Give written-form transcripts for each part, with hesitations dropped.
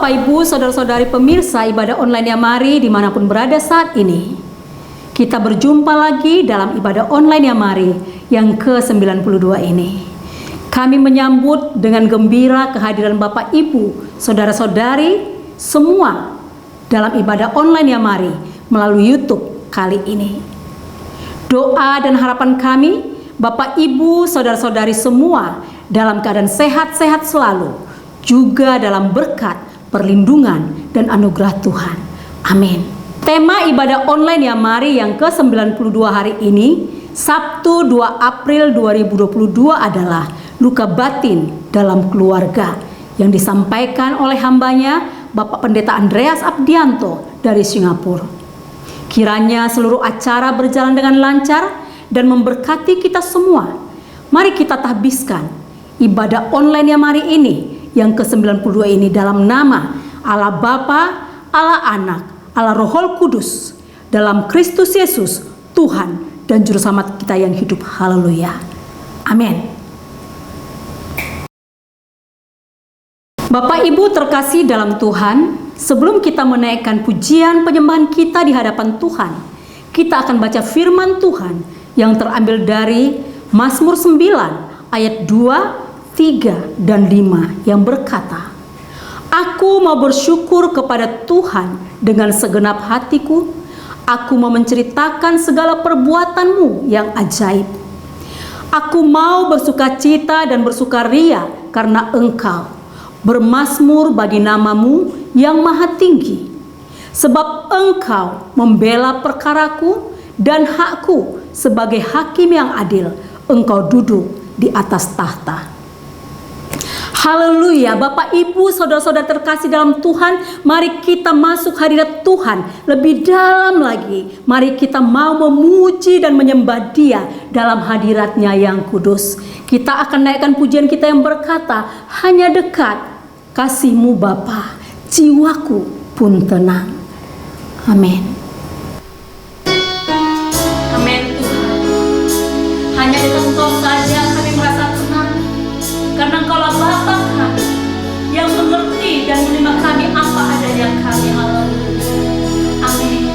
Bapak, Ibu, Saudara-saudari pemirsa ibadah online Yamari dimanapun berada saat ini, kita berjumpa lagi dalam ibadah online Yamari yang ke-92 ini. Kami menyambut dengan gembira kehadiran Bapak, Ibu, Saudara-saudari semua dalam ibadah online Yamari melalui YouTube kali ini. Doa dan harapan kami, Bapak, Ibu, Saudara-saudari semua dalam keadaan sehat-sehat selalu, juga dalam berkat, perlindungan, dan anugerah Tuhan. Amin. Tema ibadah online Yamari yang ke-92 hari ini, Sabtu 2 April 2022 adalah luka batin dalam keluarga yang disampaikan oleh hambanya Bapak Pendeta Andreas Abdianto dari Singapura. Kiranya seluruh acara berjalan dengan lancar dan memberkati kita semua. Mari kita tahbiskan ibadah online Yamari ini yang ke-92 ini dalam nama Allah Bapa, Allah Anak, Allah Roh Kudus, dalam Kristus Yesus, Tuhan dan Juru Selamat kita yang hidup. Haleluya. Amin. Bapak, Ibu terkasih dalam Tuhan, sebelum kita menaikkan pujian penyembahan kita di hadapan Tuhan, kita akan baca firman Tuhan yang terambil dari Mazmur 9 ayat 2, 3 dan 5 yang berkata, Aku mau bersyukur kepada Tuhan dengan segenap hatiku, aku mau menceritakan segala perbuatan-Mu yang ajaib. Aku mau bersukacita dan bersukaria karena Engkau, bermazmur bagi nama-Mu yang maha tinggi. Sebab Engkau membela perkaraku dan hakku sebagai hakim yang adil, Engkau duduk di atas tahta. Haleluya. Bapak, Ibu, Saudara-saudara terkasih dalam Tuhan, mari kita masuk hadirat Tuhan lebih dalam lagi. Mari kita mau memuji dan menyembah Dia dalam hadiratnya yang kudus. Kita akan naikkan pujian kita yang berkata, hanya dekat kasih-Mu Bapa, jiwaku pun tenang. Amin. Amin Tuhan. Hanya dekat Engkau saja kami merasa tenang, karena Engkaulah Bapa kami yang mengerti dan menerima kami apa adanya kami. Haleluya. Amin.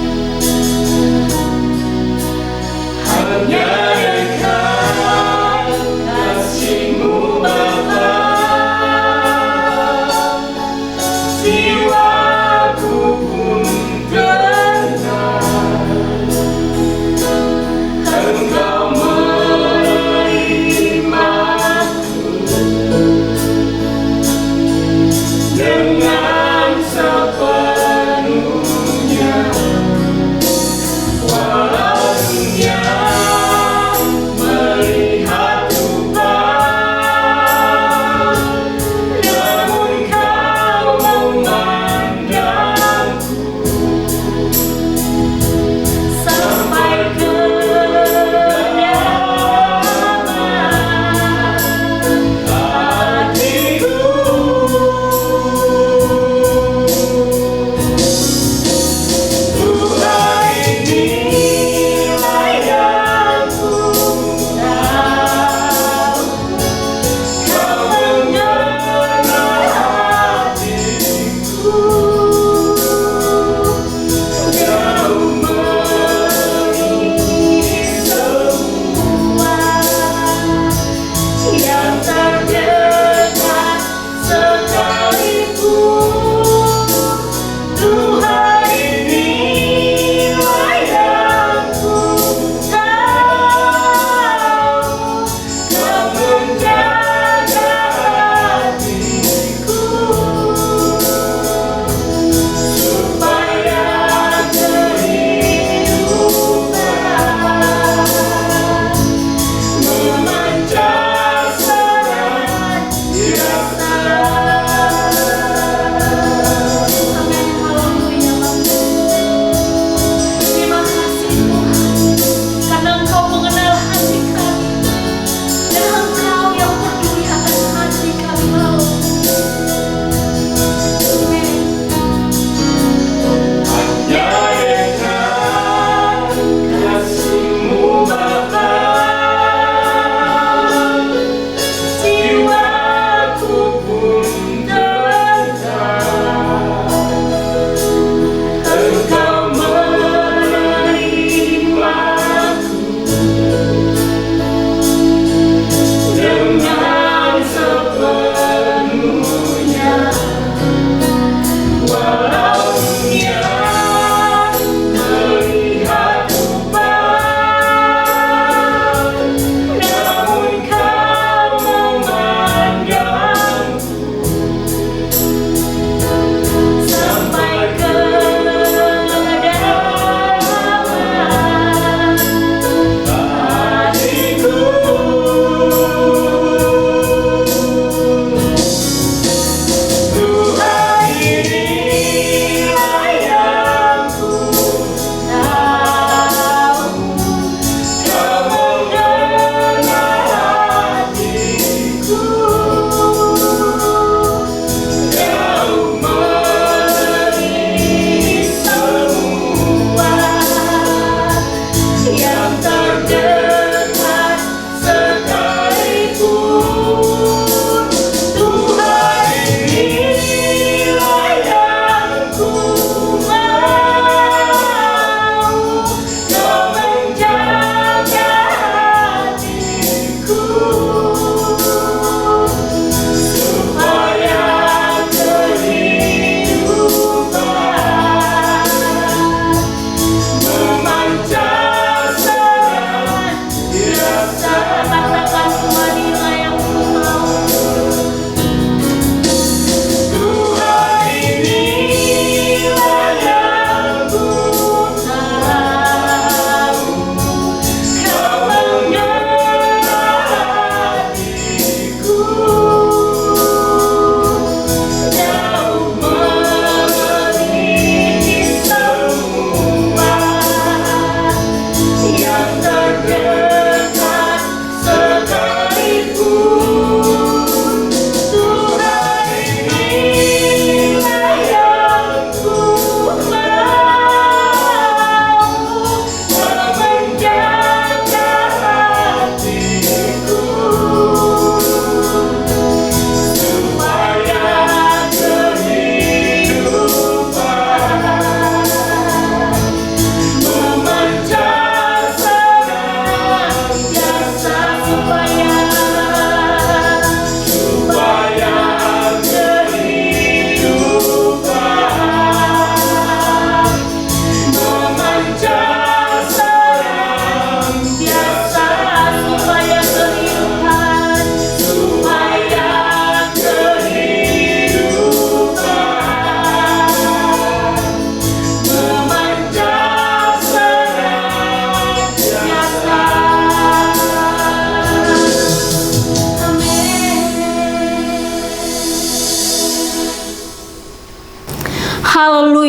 Hanya dekat kasih-Mu Bapa, jiwaku pun tenang. Engkau merimaku dengan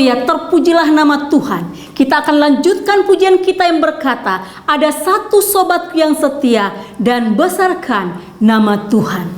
Haleluya, terpujilah nama Tuhan. Kita akan lanjutkan pujian kita yang berkata, ada satu sobatku yang setia dan besarkan nama Tuhan.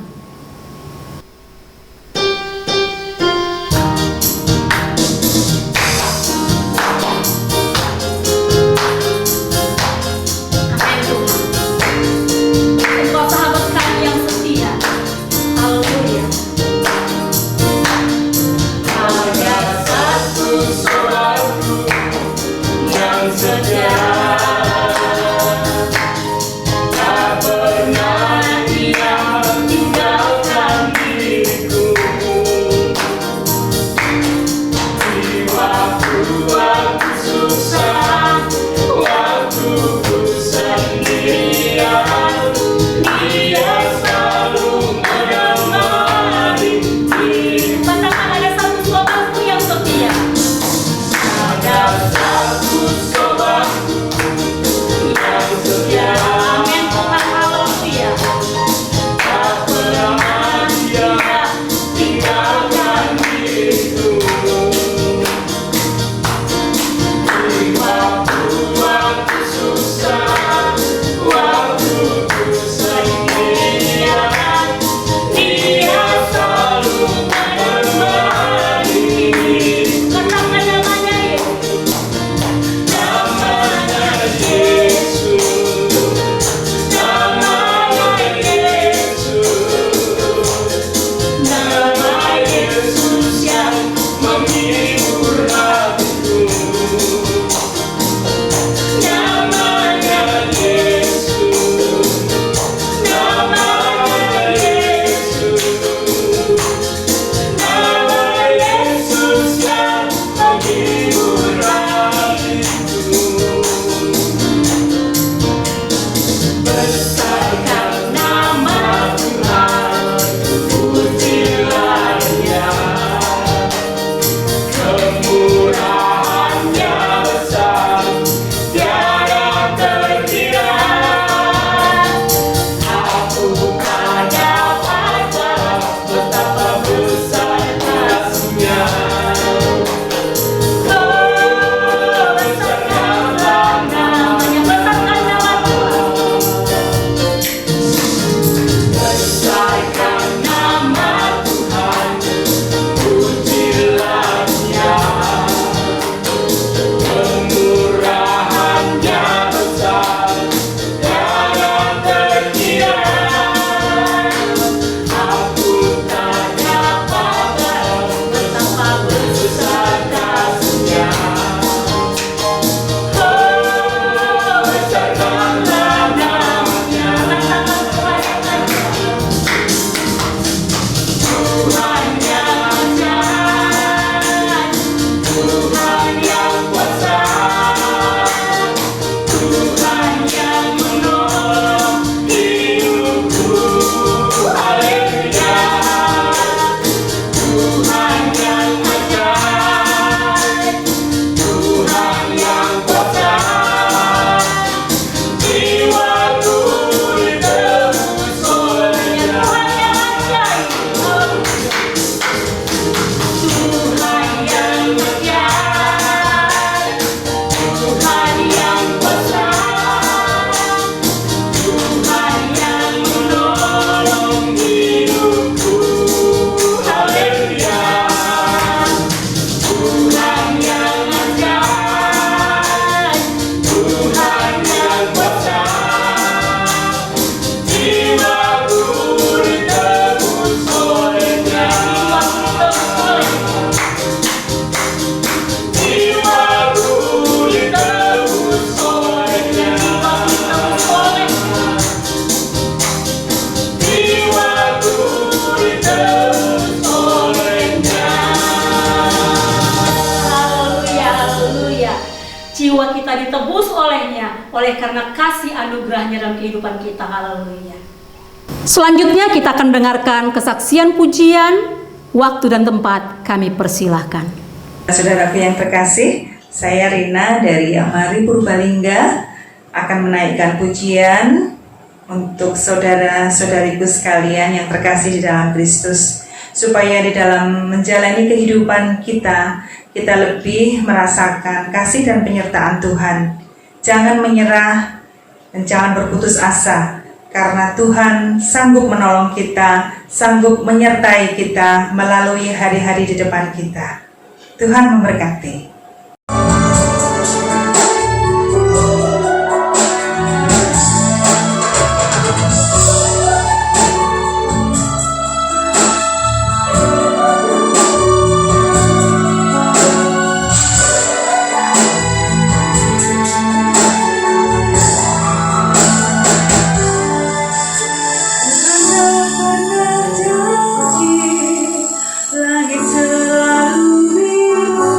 jiwa kita ditebus olehnya, oleh karena kasih anugerahnya dalam kehidupan kita. Haleluya. Selanjutnya kita akan dengarkan kesaksian pujian. Waktu dan tempat kami persilahkan. Saudaraku yang terkasih, saya Rina dari Amari Purbalingga akan menaikkan pujian untuk saudara-saudariku sekalian yang terkasih di dalam Kristus, supaya di dalam menjalani kehidupan kita kita lebih merasakan kasih dan penyertaan Tuhan. Jangan menyerah dan jangan berputus asa, karena Tuhan sanggup menolong kita, sanggup menyertai kita melalui hari-hari di depan kita. Tuhan memberkati. Langit selalu biru,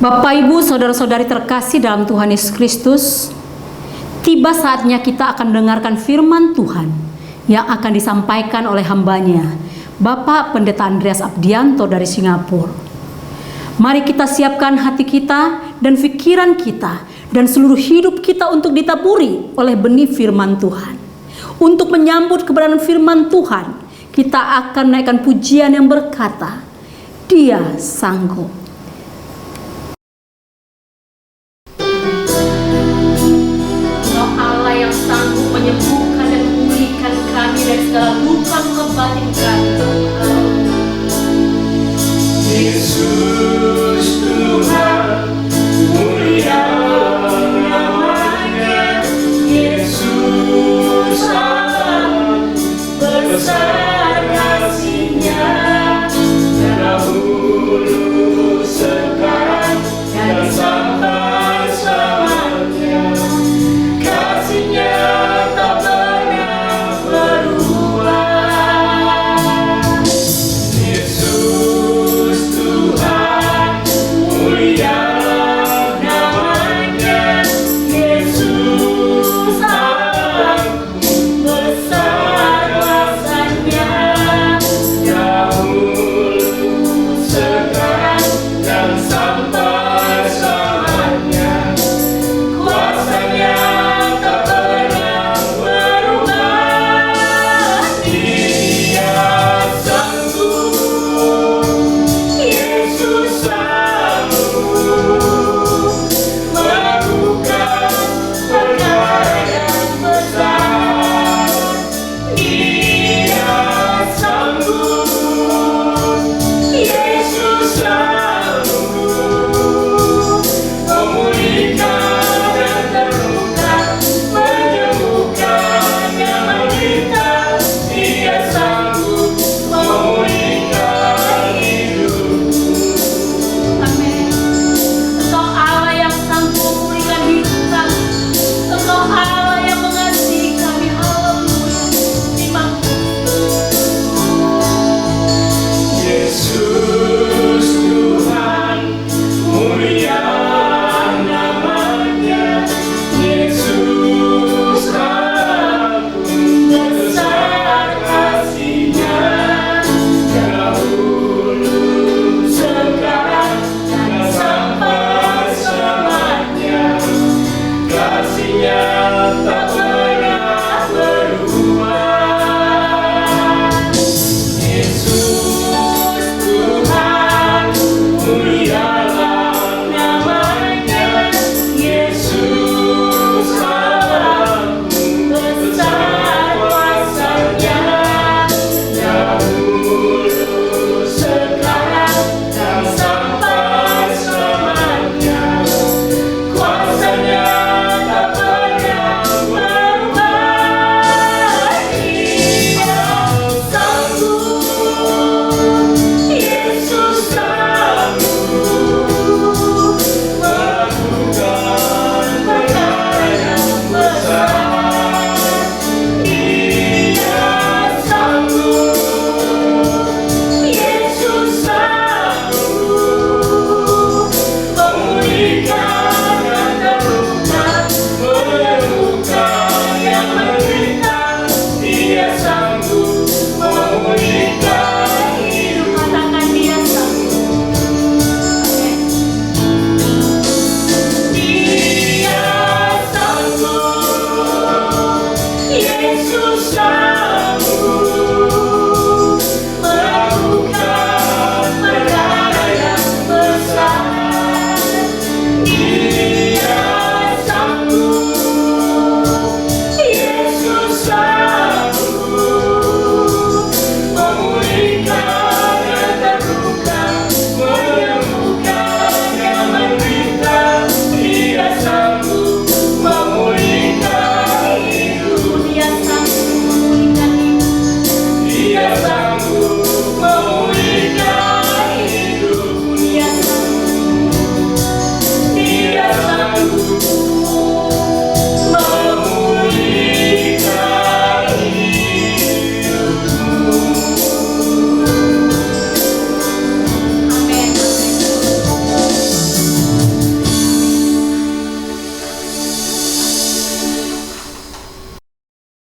Bapak, Ibu, saudara-saudari terkasih dalam Tuhan Yesus Kristus, tiba saatnya kita akan mendengarkan firman Tuhan yang akan disampaikan oleh hambanya, Bapak Pendeta Andreas Abdianto dari Singapura. Mari kita siapkan hati kita dan pikiran kita dan seluruh hidup kita untuk ditaburi oleh benih firman Tuhan. Untuk menyambut kebenaran firman Tuhan, kita akan menaikkan pujian yang berkata, Dia sanggup. Menyembuhkan dan memulihkan kami dari segala luka-luka batin kami. Yesus Tuhan, mulia namanya. Yesus Allah, besar kasih-Nya, dahulu, sekarang, dan sampai selamanya. Kasih-Nya Yesus Tuhan.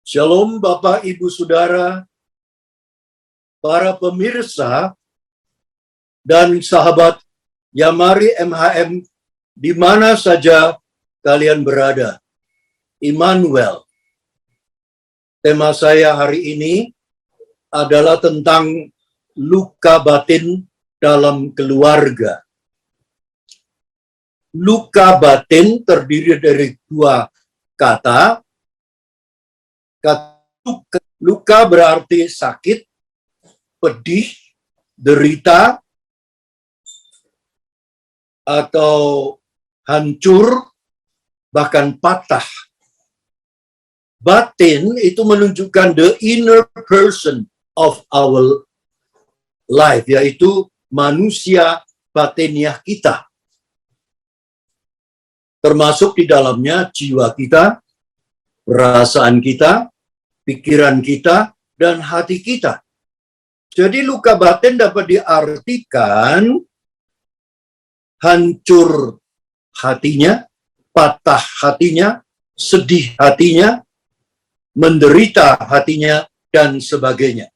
Shalom Bapak Ibu Saudara, para pemirsa dan sahabat Yamari MHM di mana saja kalian berada. Immanuel. Tema saya hari ini adalah tentang luka batin dalam keluarga. Luka batin terdiri dari dua kata. Luka berarti sakit, pedih, derita, atau hancur, bahkan patah. Batin itu menunjukkan the inner person of our life, yaitu manusia batiniah kita. Termasuk di dalamnya jiwa kita, perasaan kita, pikiran kita, dan hati kita. Jadi luka batin dapat diartikan hancur hatinya, patah hatinya, sedih hatinya, menderita hatinya, dan sebagainya.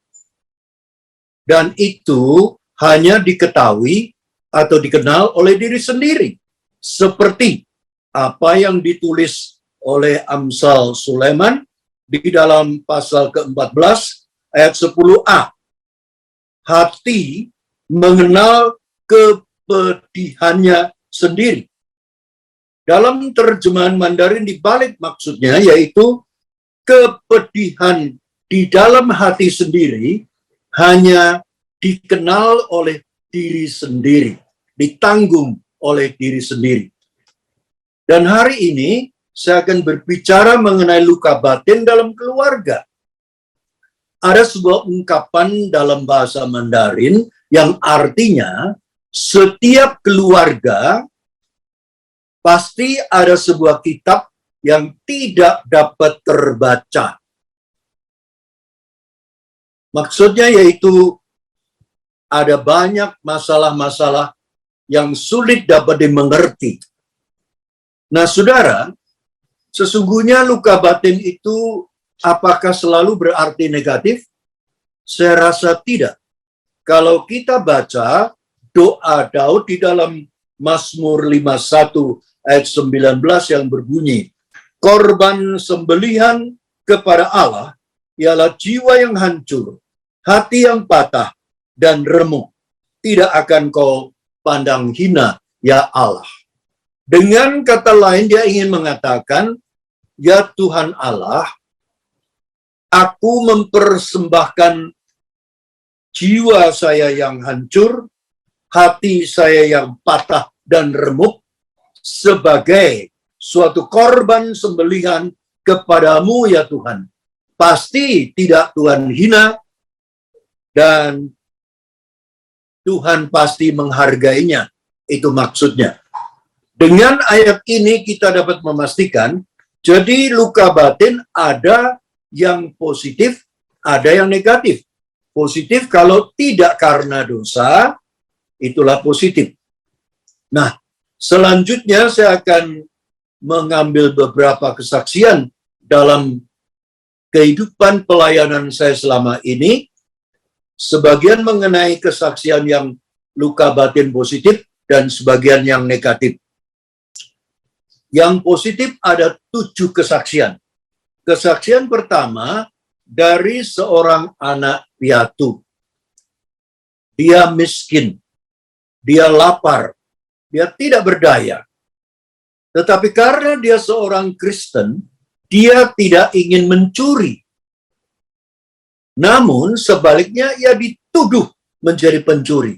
Dan itu hanya diketahui atau dikenal oleh diri sendiri. Seperti apa yang ditulis oleh Amsal Sulaiman di dalam pasal ke-14 ayat 10a. Hati mengenal kepedihannya sendiri. Dalam terjemahan Mandarin dibalik maksudnya yaitu kepedihan di dalam hati sendiri hanya dikenal oleh diri sendiri, ditanggung oleh diri sendiri. Dan hari ini saya akan berbicara mengenai luka batin dalam keluarga. Ada sebuah ungkapan dalam bahasa Mandarin yang artinya setiap keluarga pasti ada sebuah kitab yang tidak dapat terbaca. Maksudnya yaitu ada banyak masalah-masalah yang sulit dapat dimengerti. Nah, saudara, sesungguhnya luka batin itu apakah selalu berarti negatif? Saya rasa tidak. Kalau kita baca doa Daud di dalam Mazmur 51 ayat 19 yang berbunyi, korban sembelihan kepada Allah ialah jiwa yang hancur, hati yang patah dan remuk. Tidak akan kau pandang hina, ya Allah. Dengan kata lain dia ingin mengatakan, ya Tuhan Allah, aku mempersembahkan jiwa saya yang hancur, hati saya yang patah dan remuk, sebagai suatu korban sembelihan kepadamu ya Tuhan. Pasti tidak Tuhan hina, dan Tuhan pasti menghargainya. Itu maksudnya. Dengan ayat ini kita dapat memastikan, jadi luka batin ada yang positif, ada yang negatif. Positif kalau tidak karena dosa, itulah positif. Nah, selanjutnya saya akan mengambil beberapa kesaksian dalam kehidupan pelayanan saya selama ini, sebagian mengenai kesaksian yang luka batin positif dan sebagian yang negatif. Yang positif ada 7 kesaksian. Kesaksian pertama dari seorang anak piatu. Dia miskin, dia lapar, dia tidak berdaya. Tetapi karena dia seorang Kristen, dia tidak ingin mencuri. Namun sebaliknya ia dituduh menjadi pencuri.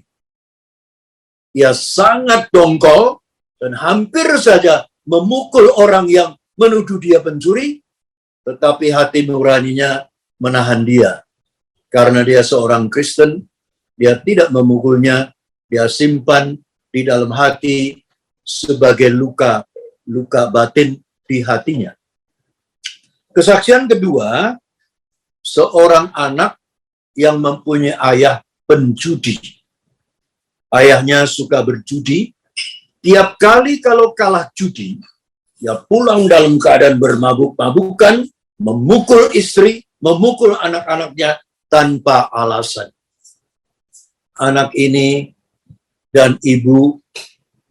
Ia sangat dongkol dan hampir saja memukul orang yang menuduh dia pencuri, tetapi hati nuraninya menahan dia. Karena dia seorang Kristen, dia tidak memukulnya, dia simpan di dalam hati sebagai luka batin di hatinya. Kesaksian kedua, seorang anak yang mempunyai ayah penjudi. Ayahnya suka berjudi. Tiap kali kalau kalah judi, ya pulang dalam keadaan bermabuk-mabukan, memukul istri, memukul anak-anaknya tanpa alasan. Anak ini dan ibu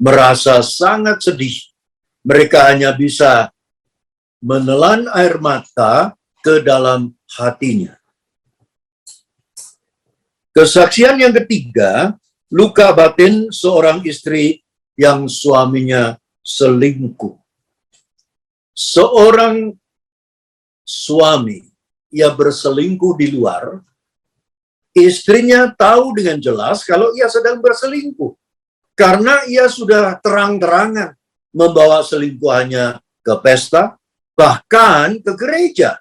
merasa sangat sedih. Mereka hanya bisa menelan air mata ke dalam hatinya. Kesaksian yang ketiga, luka batin seorang istri yang suaminya selingkuh. Seorang suami ia berselingkuh di luar, istrinya tahu dengan jelas kalau ia sedang berselingkuh. Karena ia sudah terang-terangan membawa selingkuhannya ke pesta, bahkan ke gereja.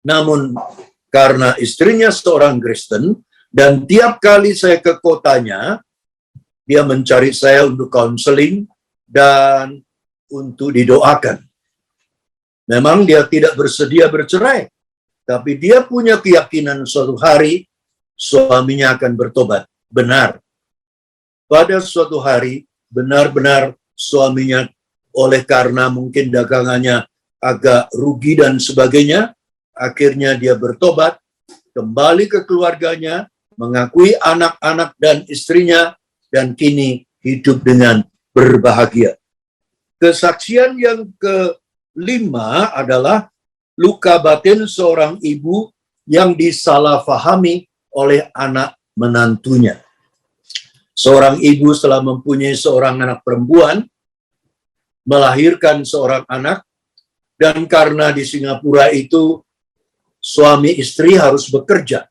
Namun karena istrinya seorang Kristen, dan tiap kali saya ke kotanya, dia mencari saya untuk konseling dan untuk didoakan. Memang dia tidak bersedia bercerai, tapi dia punya keyakinan suatu hari suaminya akan bertobat. Benar. Pada suatu hari, benar-benar suaminya oleh karena mungkin dagangannya agak rugi dan sebagainya, akhirnya dia bertobat, kembali ke keluarganya, mengakui anak-anak dan istrinya, dan kini hidup dengan berbahagia. Kesaksian yang kelima adalah luka batin seorang ibu yang disalahfahami oleh anak menantunya. Seorang ibu setelah mempunyai seorang anak perempuan, melahirkan seorang anak, dan karena di Singapura itu suami istri harus bekerja,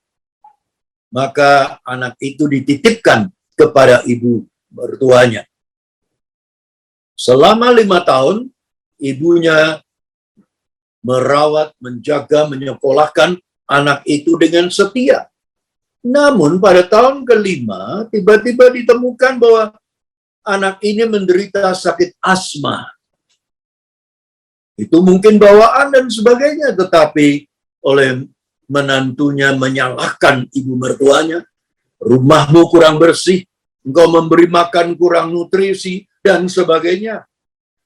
maka anak itu dititipkan kepada ibu mertuanya. Selama 5 tahun, ibunya merawat, menjaga, menyekolahkan anak itu dengan setia. Namun pada tahun kelima, tiba-tiba ditemukan bahwa anak ini menderita sakit asma. Itu mungkin bawaan dan sebagainya, tetapi oleh menantunya menyalahkan ibu mertuanya, rumahmu kurang bersih, engkau memberi makan kurang nutrisi, dan sebagainya.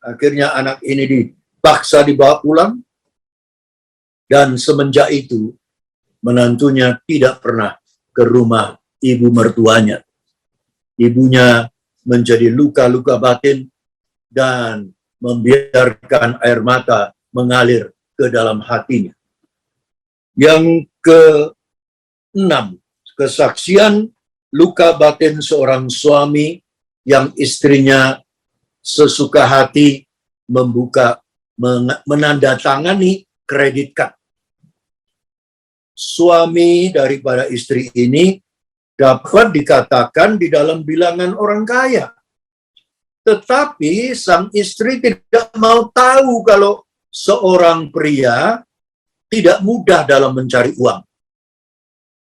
Akhirnya anak ini dipaksa dibawa pulang, dan semenjak itu menantunya tidak pernah ke rumah ibu mertuanya. Ibunya menjadi luka-luka batin dan membiarkan air mata mengalir ke dalam hatinya. Yang ke-6, kesaksian luka batin seorang suami yang istrinya sesuka hati menandatangani kredit card. Suami daripada istri ini dapat dikatakan di dalam bilangan orang kaya. Tetapi sang istri tidak mau tahu kalau seorang pria tidak mudah dalam mencari uang,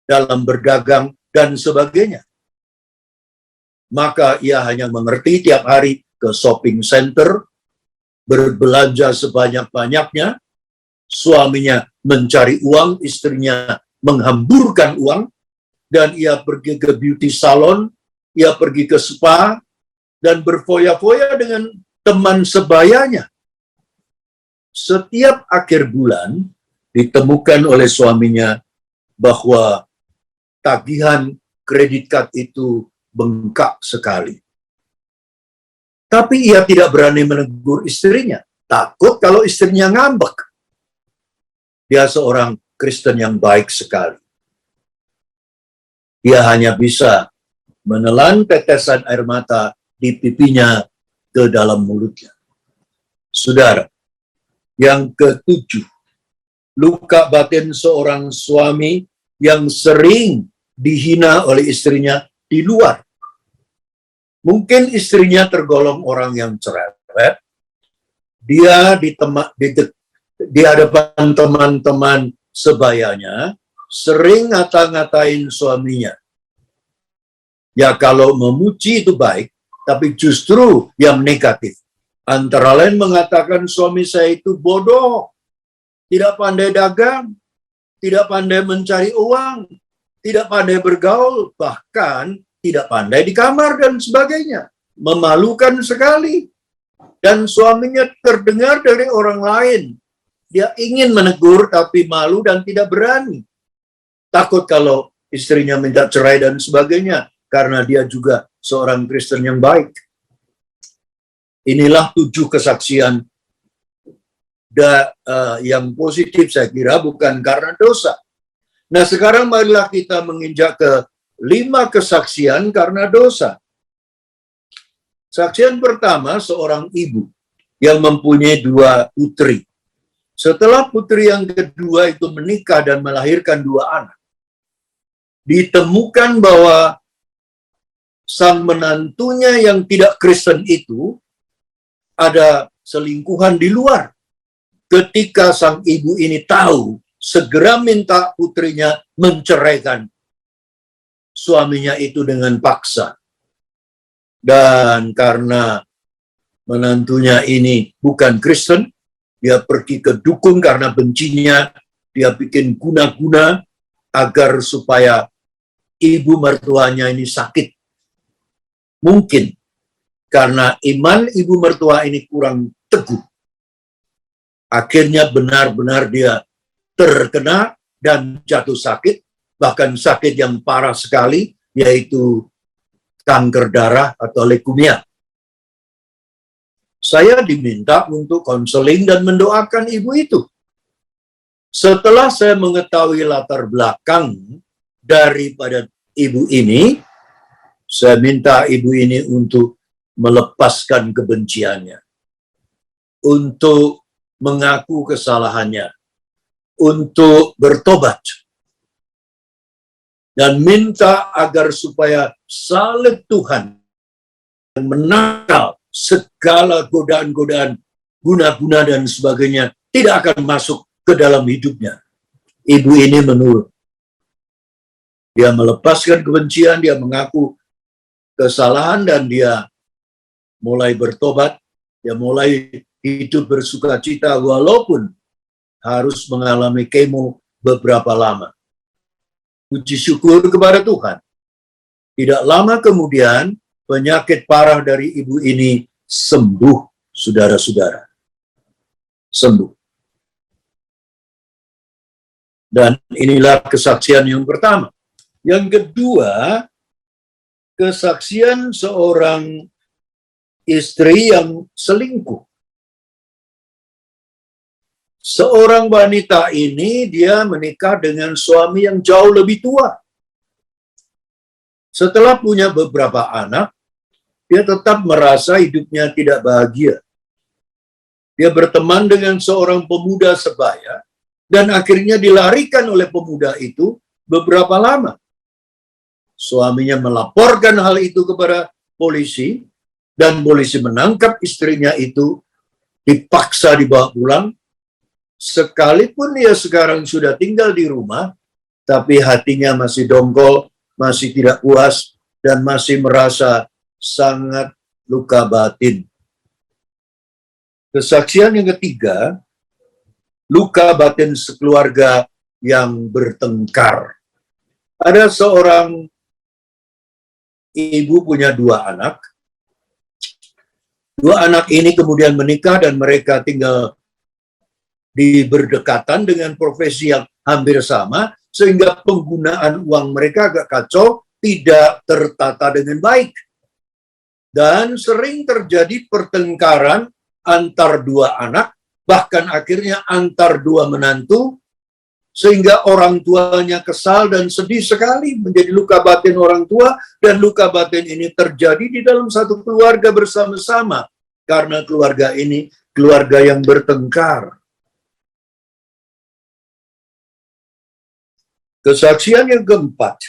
dalam berdagang, dan sebagainya. Maka ia hanya mengerti tiap hari ke shopping center, berbelanja sebanyak-banyaknya, suaminya mencari uang, istrinya menghamburkan uang, dan ia pergi ke beauty salon, ia pergi ke spa, dan berfoya-foya dengan teman sebayanya. Setiap akhir bulan ditemukan oleh suaminya bahwa tagihan kredit card itu bengkak sekali. Tapi ia tidak berani menegur istrinya, takut kalau istrinya ngambek. Dia seorang Kristen yang baik sekali. Dia hanya bisa menelan tetesan air mata di pipinya ke dalam mulutnya. Saudara, yang ke-7, luka batin seorang suami yang sering dihina oleh istrinya di luar. Mungkin istrinya tergolong orang yang cerewet. Dia di hadapan teman-teman sebayanya sering ngata-ngatain suaminya. Ya kalau memuji itu baik, tapi justru yang negatif. Antara lain mengatakan suami saya itu bodoh, tidak pandai dagang, tidak pandai mencari uang, tidak pandai bergaul, bahkan tidak pandai di kamar dan sebagainya. Memalukan sekali. Dan suaminya terdengar dari orang lain dia ingin menegur tapi malu dan tidak berani. Takut kalau istrinya minta cerai dan sebagainya, karena dia juga seorang Kristen yang baik. Inilah 7 kesaksian yang positif, saya kira, bukan karena dosa. Nah, sekarang marilah kita menginjak ke 5 kesaksian karena dosa. Saksian pertama, seorang ibu yang mempunyai 2 putri. Setelah putri yang kedua itu menikah dan melahirkan 2 anak, ditemukan bahwa sang menantunya yang tidak Kristen itu ada selingkuhan di luar. Ketika sang ibu ini tahu, segera minta putrinya menceraikan suaminya itu dengan paksa. Dan karena menantunya ini bukan Kristen, dia pergi ke dukun karena bencinya, dia bikin guna-guna agar supaya ibu mertuanya ini sakit. Mungkin karena iman ibu mertua ini kurang teguh. Akhirnya benar-benar dia terkena dan jatuh sakit, bahkan sakit yang parah sekali, yaitu kanker darah atau leukemia. Saya diminta untuk konseling dan mendoakan ibu itu. Setelah saya mengetahui latar belakang daripada ibu ini, saya minta ibu ini untuk melepaskan kebenciannya, untuk mengaku kesalahannya, untuk bertobat, dan minta agar supaya salib Tuhan menangkal segala godaan-godaan guna-guna dan sebagainya tidak akan masuk ke dalam hidupnya. Ibu ini menurut. Dia melepaskan kebencian, dia mengaku kesalahan, dan dia mulai bertobat, dia mulai hidup bersuka cita walaupun harus mengalami kemo beberapa lama. Puji syukur kepada Tuhan. Tidak lama kemudian, penyakit parah dari ibu ini sembuh, saudara-saudara. Sembuh. Dan inilah kesaksian yang pertama. Yang kedua, kesaksian seorang istri yang selingkuh. Seorang wanita ini dia menikah dengan suami yang jauh lebih tua. Setelah punya beberapa anak, dia tetap merasa hidupnya tidak bahagia. Dia berteman dengan seorang pemuda sebaya, dan akhirnya dilarikan oleh pemuda itu beberapa lama. Suaminya melaporkan hal itu kepada polisi, dan polisi menangkap istrinya itu, dipaksa dibawa pulang. Sekalipun dia sekarang sudah tinggal di rumah, tapi hatinya masih dongkol, masih tidak puas, dan masih merasa sangat luka batin. Kesaksian yang ketiga, luka batin sekeluarga yang bertengkar. Ada seorang ibu punya 2 anak. 2 anak ini kemudian menikah dan mereka tinggal di berdekatan dengan profesi yang hampir sama, sehingga penggunaan uang mereka agak kacau, tidak tertata dengan baik. Dan sering terjadi pertengkaran antar 2 anak, bahkan akhirnya antar 2 menantu, sehingga orang tuanya kesal dan sedih sekali, menjadi luka batin orang tua, dan luka batin ini terjadi di dalam satu keluarga bersama-sama, karena keluarga ini keluarga yang bertengkar. Kesaksian yang keempat,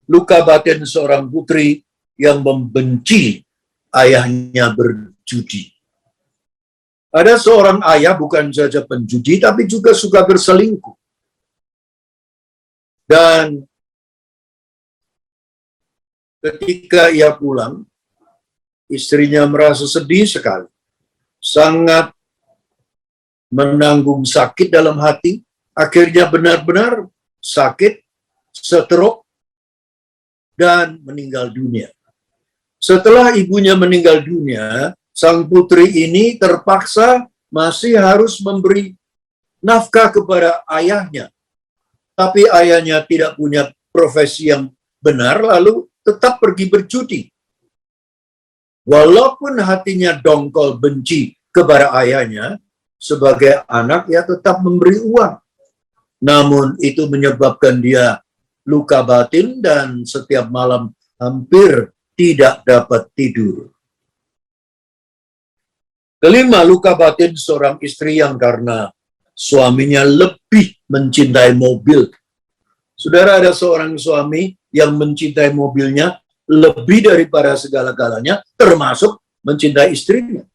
luka batin seorang putri yang membenci ayahnya berjudi. Ada seorang ayah bukan saja penjudi, tapi juga suka berselingkuh. Dan ketika ia pulang, istrinya merasa sedih sekali. Sangat menanggung sakit dalam hati, akhirnya benar-benar sakit, stroke, dan meninggal dunia. Setelah ibunya meninggal dunia, sang putri ini terpaksa masih harus memberi nafkah kepada ayahnya, tapi ayahnya tidak punya profesi yang benar, lalu tetap pergi berjudi. Walaupun hatinya dongkol benci kepada ayahnya, sebagai anak ya tetap memberi uang. Namun itu menyebabkan dia luka batin dan setiap malam hampir tidak dapat tidur. Kelima, luka batin seorang istri yang karena suaminya lebih mencintai mobil. Saudara, ada seorang suami yang mencintai mobilnya lebih daripada segala-galanya, termasuk mencintai istrinya.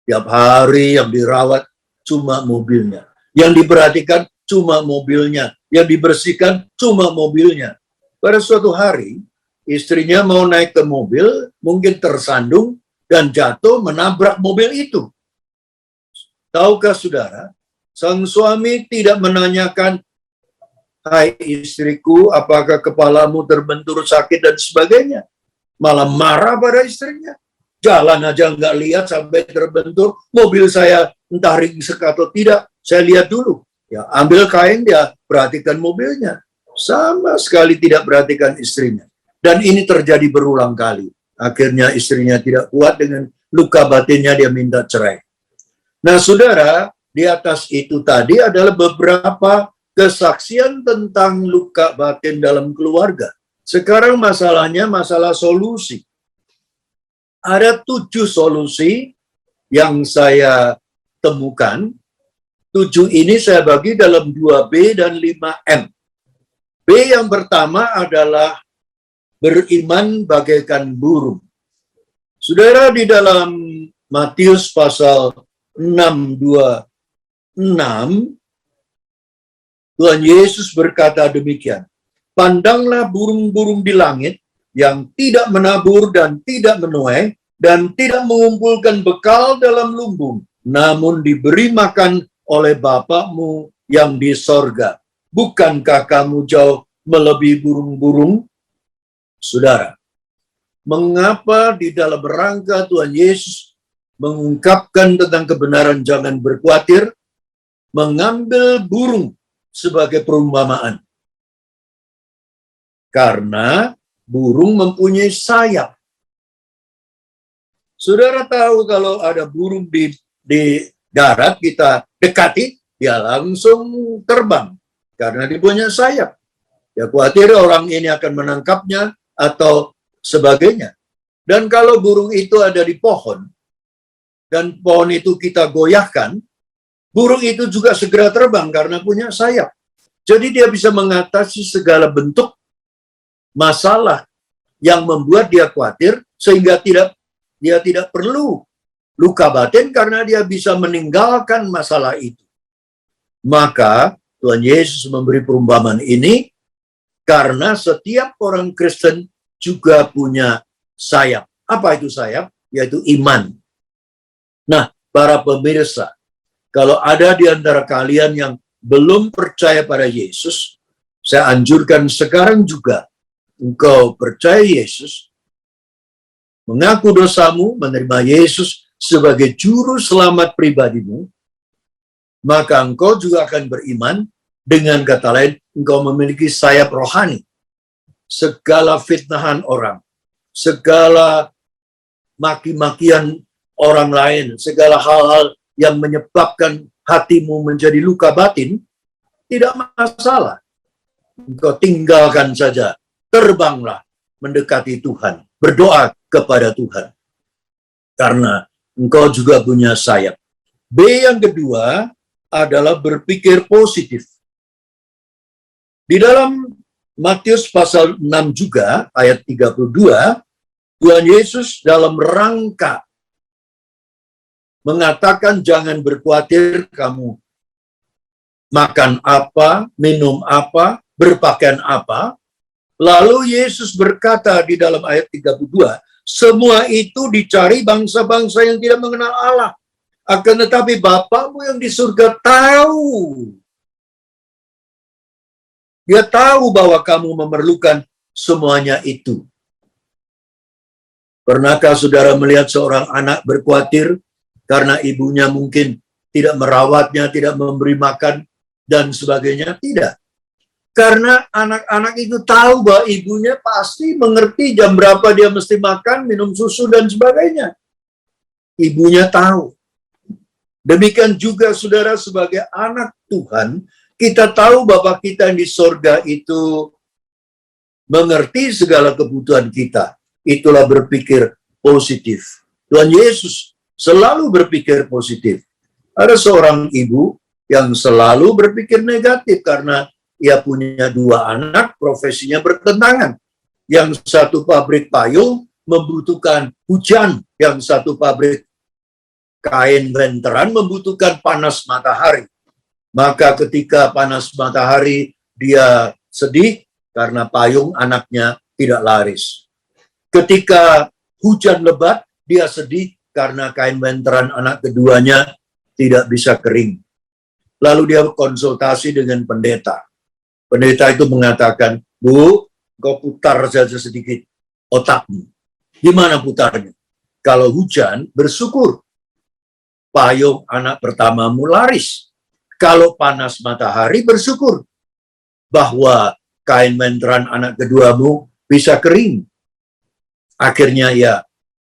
Tiap hari yang dirawat cuma mobilnya, yang diperhatikan cuma mobilnya, yang dibersihkan cuma mobilnya. Pada suatu hari, istrinya mau naik ke mobil, mungkin tersandung dan jatuh menabrak mobil itu. Tahukah saudara, sang suami tidak menanyakan, "Hai istriku, apakah kepalamu terbentur sakit?" dan sebagainya. Malah marah pada istrinya. Jalan aja nggak lihat sampai terbentur, mobil saya entah ringsek atau tidak, saya lihat dulu. Ya, ambil kain, dia perhatikan mobilnya. Sama sekali tidak perhatikan istrinya. Dan ini terjadi berulang kali. Akhirnya istrinya tidak kuat, dengan luka batinnya dia minta cerai. Nah saudara, di atas itu tadi adalah beberapa kesaksian tentang luka batin dalam keluarga. Sekarang masalahnya masalah solusi. Ada 7 solusi yang saya temukan. 7 ini saya bagi dalam 2B dan 5M. B yang pertama adalah beriman bagaikan burung. Saudara, di dalam Matius pasal 6:26, Tuhan Yesus berkata demikian, "Pandanglah burung-burung di langit yang tidak menabur dan tidak menuai dan tidak mengumpulkan bekal dalam lumbung, namun diberi makan oleh Bapakmu yang di sorga. Bukankah kamu jauh melebihi burung-burung?" Saudara, mengapa di dalam rangka Tuhan Yesus mengungkapkan tentang kebenaran jangan berkhawatir, mengambil burung sebagai perumpamaan? Karena burung mempunyai sayap. Saudara tahu kalau ada burung di darat, kita dekati, dia langsung terbang. Karena dia punya sayap. Ya khawatir orang ini akan menangkapnya atau sebagainya. Dan kalau burung itu ada di pohon, dan pohon itu kita goyahkan, burung itu juga segera terbang karena punya sayap. Jadi dia bisa mengatasi segala bentuk masalah yang membuat dia khawatir, sehingga dia tidak perlu luka batin karena dia bisa meninggalkan masalah itu. Maka Tuhan Yesus memberi perumpamaan ini karena setiap orang Kristen juga punya sayap. Apa itu sayap? Yaitu iman. Nah, para pemirsa, kalau ada di antara kalian yang belum percaya pada Yesus, saya anjurkan sekarang juga engkau percaya Yesus, mengaku dosamu, menerima Yesus sebagai juru selamat pribadimu, maka engkau juga akan beriman. Dengan kata lain, engkau memiliki sayap rohani. Segala fitnahan orang, segala maki-makian orang lain, segala hal-hal yang menyebabkan hatimu menjadi luka batin, tidak masalah. Engkau tinggalkan saja. Terbanglah mendekati Tuhan. Berdoa kepada Tuhan. Karena engkau juga punya sayap. B yang kedua adalah berpikir positif. Di dalam Matius pasal 6 juga, ayat 32, Tuhan Yesus dalam rangka mengatakan jangan berkhawatir kamu makan apa, minum apa, berpakaian apa. Lalu Yesus berkata di dalam ayat 32, semua itu dicari bangsa-bangsa yang tidak mengenal Allah. Akan tetapi Bapakmu yang di surga tahu. Dia tahu bahwa kamu memerlukan semuanya itu. Pernahkah saudara melihat seorang anak berkhawatir karena ibunya mungkin tidak merawatnya, tidak memberi makan, dan sebagainya. Tidak. Karena anak-anak itu tahu bahwa ibunya pasti mengerti jam berapa dia mesti makan, minum susu, dan sebagainya. Ibunya tahu. Demikian juga saudara sebagai anak Tuhan, kita tahu Bapa kita yang di sorga itu mengerti segala kebutuhan kita. Itulah berpikir positif. Tuhan Yesus selalu berpikir positif. Ada seorang ibu yang selalu berpikir negatif karena ia punya 2 anak, profesinya bertentangan. Yang satu pabrik payung membutuhkan hujan, yang satu pabrik kain renteran membutuhkan panas matahari. Maka ketika panas matahari dia sedih karena payung anaknya tidak laris. Ketika hujan lebat dia sedih karena kain renteran anak keduanya tidak bisa kering. Lalu dia konsultasi dengan pendeta. Pendeta itu mengatakan, Bu, kau putar saja sedikit otakmu. Gimana putarnya? Kalau hujan, bersyukur. Payung anak pertamamu laris. Kalau panas matahari, bersyukur bahwa kain renteran anak keduamu bisa kering. Akhirnya ia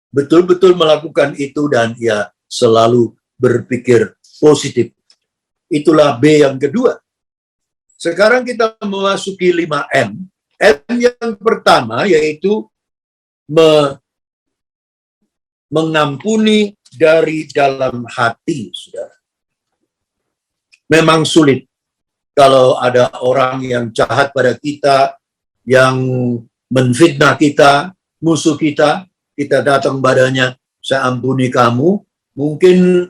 betul-betul melakukan itu dan ia selalu berpikir positif. Itulah B yang kedua. Sekarang kita memasuki 5M. M yang pertama yaitu mengampuni dari dalam hati, saudara. Memang sulit kalau ada orang yang jahat pada kita, yang menfitnah kita, musuh kita datang padanya, saya ampuni kamu, mungkin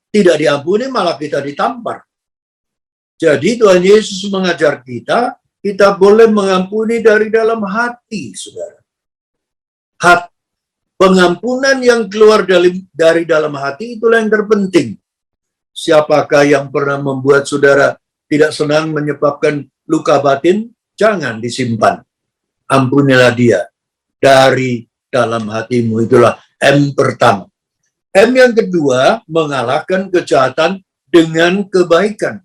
tidak diampuni malah kita ditampar. Jadi Tuhan Yesus mengajar kita boleh mengampuni dari dalam hati, saudara. Pengampunan yang keluar dari dalam hati itulah yang terpenting. Siapakah yang pernah membuat saudara tidak senang menyebabkan luka batin? Jangan disimpan. Ampunilah dia dari dalam hatimu. Itulah M pertama. M yang kedua, mengalahkan kejahatan dengan kebaikan.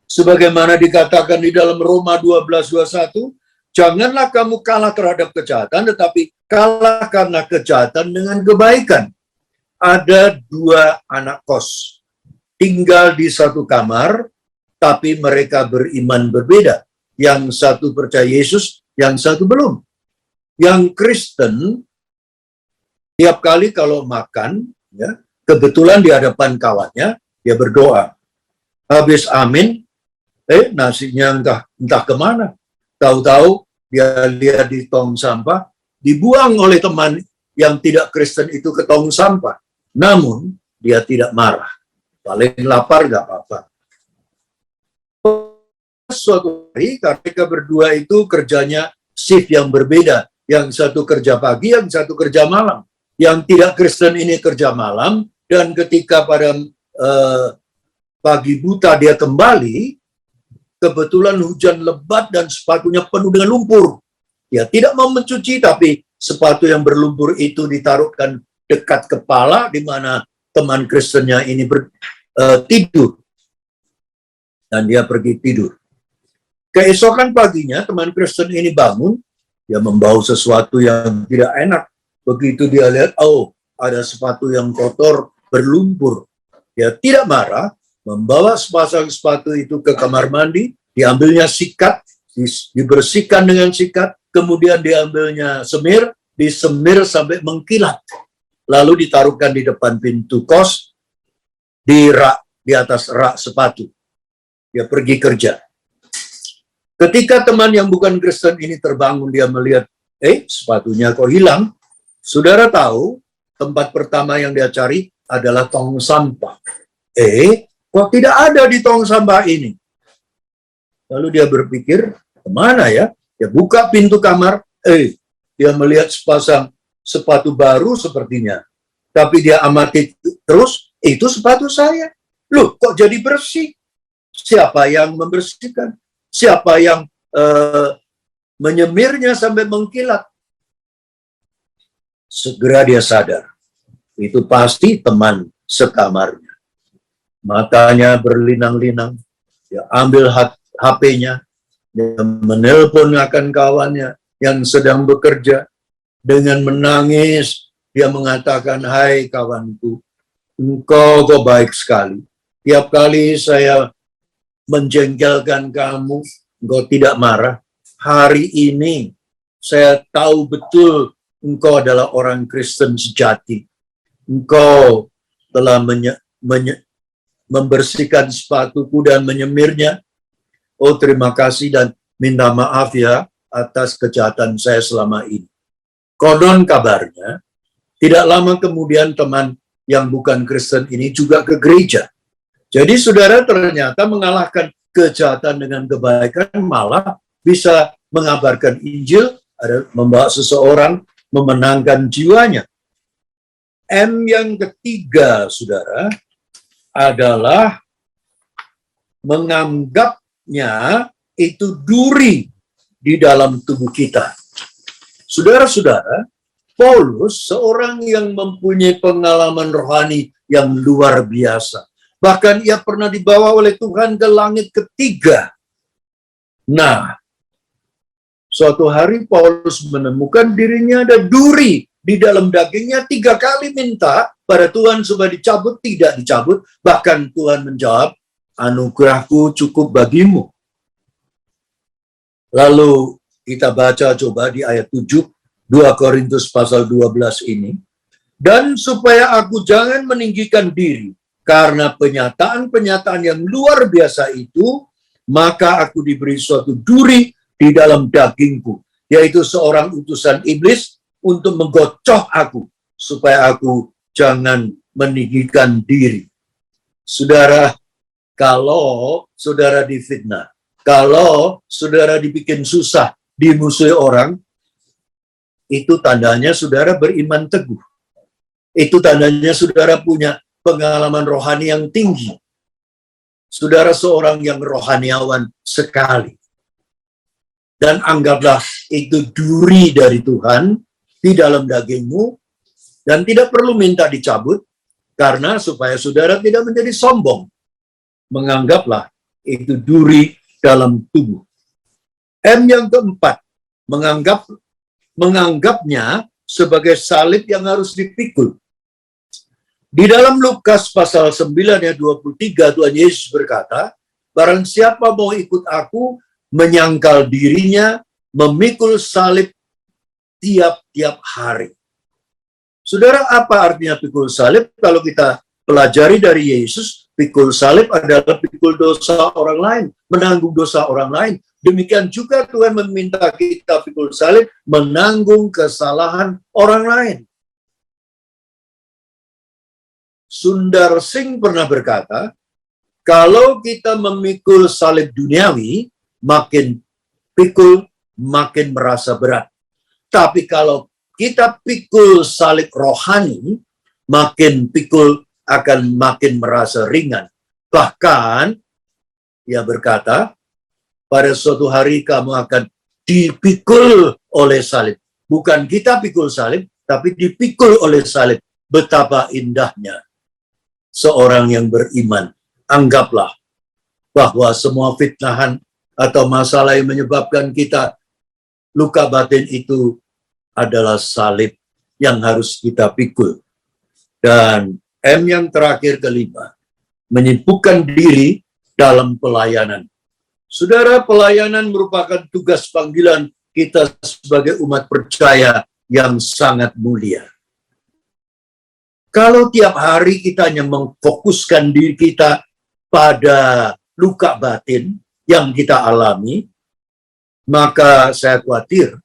Sebagaimana dikatakan di dalam Roma 12:21, janganlah kamu kalah terhadap kejahatan, tetapi kalah karena kejahatan dengan kebaikan. Ada 2 anak kos, tinggal di satu kamar, tapi mereka beriman berbeda. Yang satu percaya Yesus, yang satu belum. Yang Kristen, tiap kali kalau makan, ya, kebetulan di hadapan kawannya, dia berdoa. Habis amin, nasinya entah kemana. Tahu-tahu dia lihat di tong sampah, dibuang oleh teman yang tidak Kristen itu ke tong sampah. Namun, dia tidak marah. Paling lapar gak apa-apa. Suatu hari, mereka berdua itu kerjanya shift yang berbeda. Yang satu kerja pagi, yang satu kerja malam. Yang tidak Kristen ini kerja malam, dan ketika pada pagi buta dia kembali, kebetulan hujan lebat dan sepatunya penuh dengan lumpur. Dia tidak mau mencuci, tapi sepatu yang berlumpur itu ditaruhkan dekat kepala, di mana teman Kristennya ini tidur. Dan dia pergi tidur. Keesokan paginya, teman Kristen ini bangun, dia membawa sesuatu yang tidak enak. Begitu dia lihat, oh, ada sepatu yang kotor, berlumpur. Dia tidak marah, membawa sepasang sepatu itu ke kamar mandi, diambilnya sikat, dibersihkan dengan sikat, kemudian diambilnya semir, disemir sampai mengkilat. Lalu ditaruhkan di depan pintu kos, di atas rak sepatu. Dia pergi kerja. Ketika teman yang bukan Kristen ini terbangun, dia melihat, sepatunya kok hilang. Saudara tahu, tempat pertama yang dia cari adalah tong sampah. Kok tidak ada di tong sampah ini? Lalu dia berpikir, kemana ya? Dia buka pintu kamar, dia melihat sepasang sepatu baru sepertinya. Tapi dia amati terus, itu sepatu saya. Loh, kok jadi bersih? Siapa yang membersihkan? Siapa yang menyemirnya sampai mengkilat? Segera dia sadar, itu pasti teman sekamarnya. matanya berlinang-linang, dia ambil HP-nya, dia menelpon akan kawannya yang sedang bekerja, dengan menangis, dia mengatakan, "Hai kawanku, engkau kok baik sekali. Tiap kali saya menjengkelkan kamu, engkau tidak marah. Hari ini saya tahu betul engkau adalah orang Kristen sejati. Engkau telah membersihkan sepatuku dan menyemirnya. Oh, terima kasih dan minta maaf ya atas kejahatan saya selama ini." Konon kabarnya, tidak lama kemudian teman yang bukan Kristen ini juga ke gereja. Jadi saudara ternyata mengalahkan kejahatan dengan kebaikan, malah bisa mengabarkan Injil, ada membawa seseorang memenangkan jiwanya. M yang ketiga, saudara, adalah menganggapnya itu duri di dalam tubuh kita. Saudara-saudara, Paulus seorang yang mempunyai pengalaman rohani yang luar biasa. Bahkan ia pernah dibawa oleh Tuhan ke langit ketiga. Nah, suatu hari Paulus menemukan dirinya ada duri di dalam dagingnya, 3 kali minta pada Tuhan supaya dicabut, tidak dicabut. Bahkan Tuhan menjawab, "Anugerahku cukup bagimu." Lalu kita baca coba di ayat 7, 2 Korintus pasal 12 ini. "Dan supaya aku jangan meninggikan diri karena penyataan-penyataan yang luar biasa itu, maka aku diberi suatu duri di dalam dagingku, yaitu seorang utusan iblis untuk menggocoh aku, supaya aku jangan meninggikan diri." Saudara, kalau saudara difitnah, kalau saudara dibikin susah, dimusuhi orang, itu tandanya saudara beriman teguh. Itu tandanya saudara punya pengalaman rohani yang tinggi. Saudara seorang yang rohaniawan sekali. Dan anggaplah itu duri dari Tuhan di dalam dagingmu, dan tidak perlu minta dicabut, karena supaya saudara tidak menjadi sombong. Menganggaplah itu duri dalam tubuh. M yang keempat, menganggapnya sebagai salib yang harus dipikul. Di dalam Lukas pasal 9 ayat 23, Tuhan Yesus berkata, "Barang siapa mau ikut aku, menyangkal dirinya, memikul salib tiap-tiap hari." Saudara, apa artinya pikul salib? Kalau kita pelajari dari Yesus, pikul salib adalah pikul dosa orang lain, menanggung dosa orang lain. Demikian juga Tuhan meminta kita pikul salib, menanggung kesalahan orang lain. Sundar Singh pernah berkata, kalau kita memikul salib duniawi, makin pikul, makin merasa berat. Tapi kalau kita pikul salib rohani, makin pikul akan makin merasa ringan. Bahkan, ia berkata, pada suatu hari kamu akan dipikul oleh salib. Bukan kita pikul salib, tapi dipikul oleh salib. Betapa indahnya seorang yang beriman. Anggaplah bahwa semua fitnahan atau masalah yang menyebabkan kita luka batin itu adalah salib yang harus kita pikul. Dan M yang terakhir kelima, menyibukkan diri dalam pelayanan. Saudara, pelayanan merupakan tugas panggilan kita sebagai umat percaya yang sangat mulia. Kalau tiap hari kita hanya memfokuskan diri kita pada luka batin yang kita alami, maka saya khawatir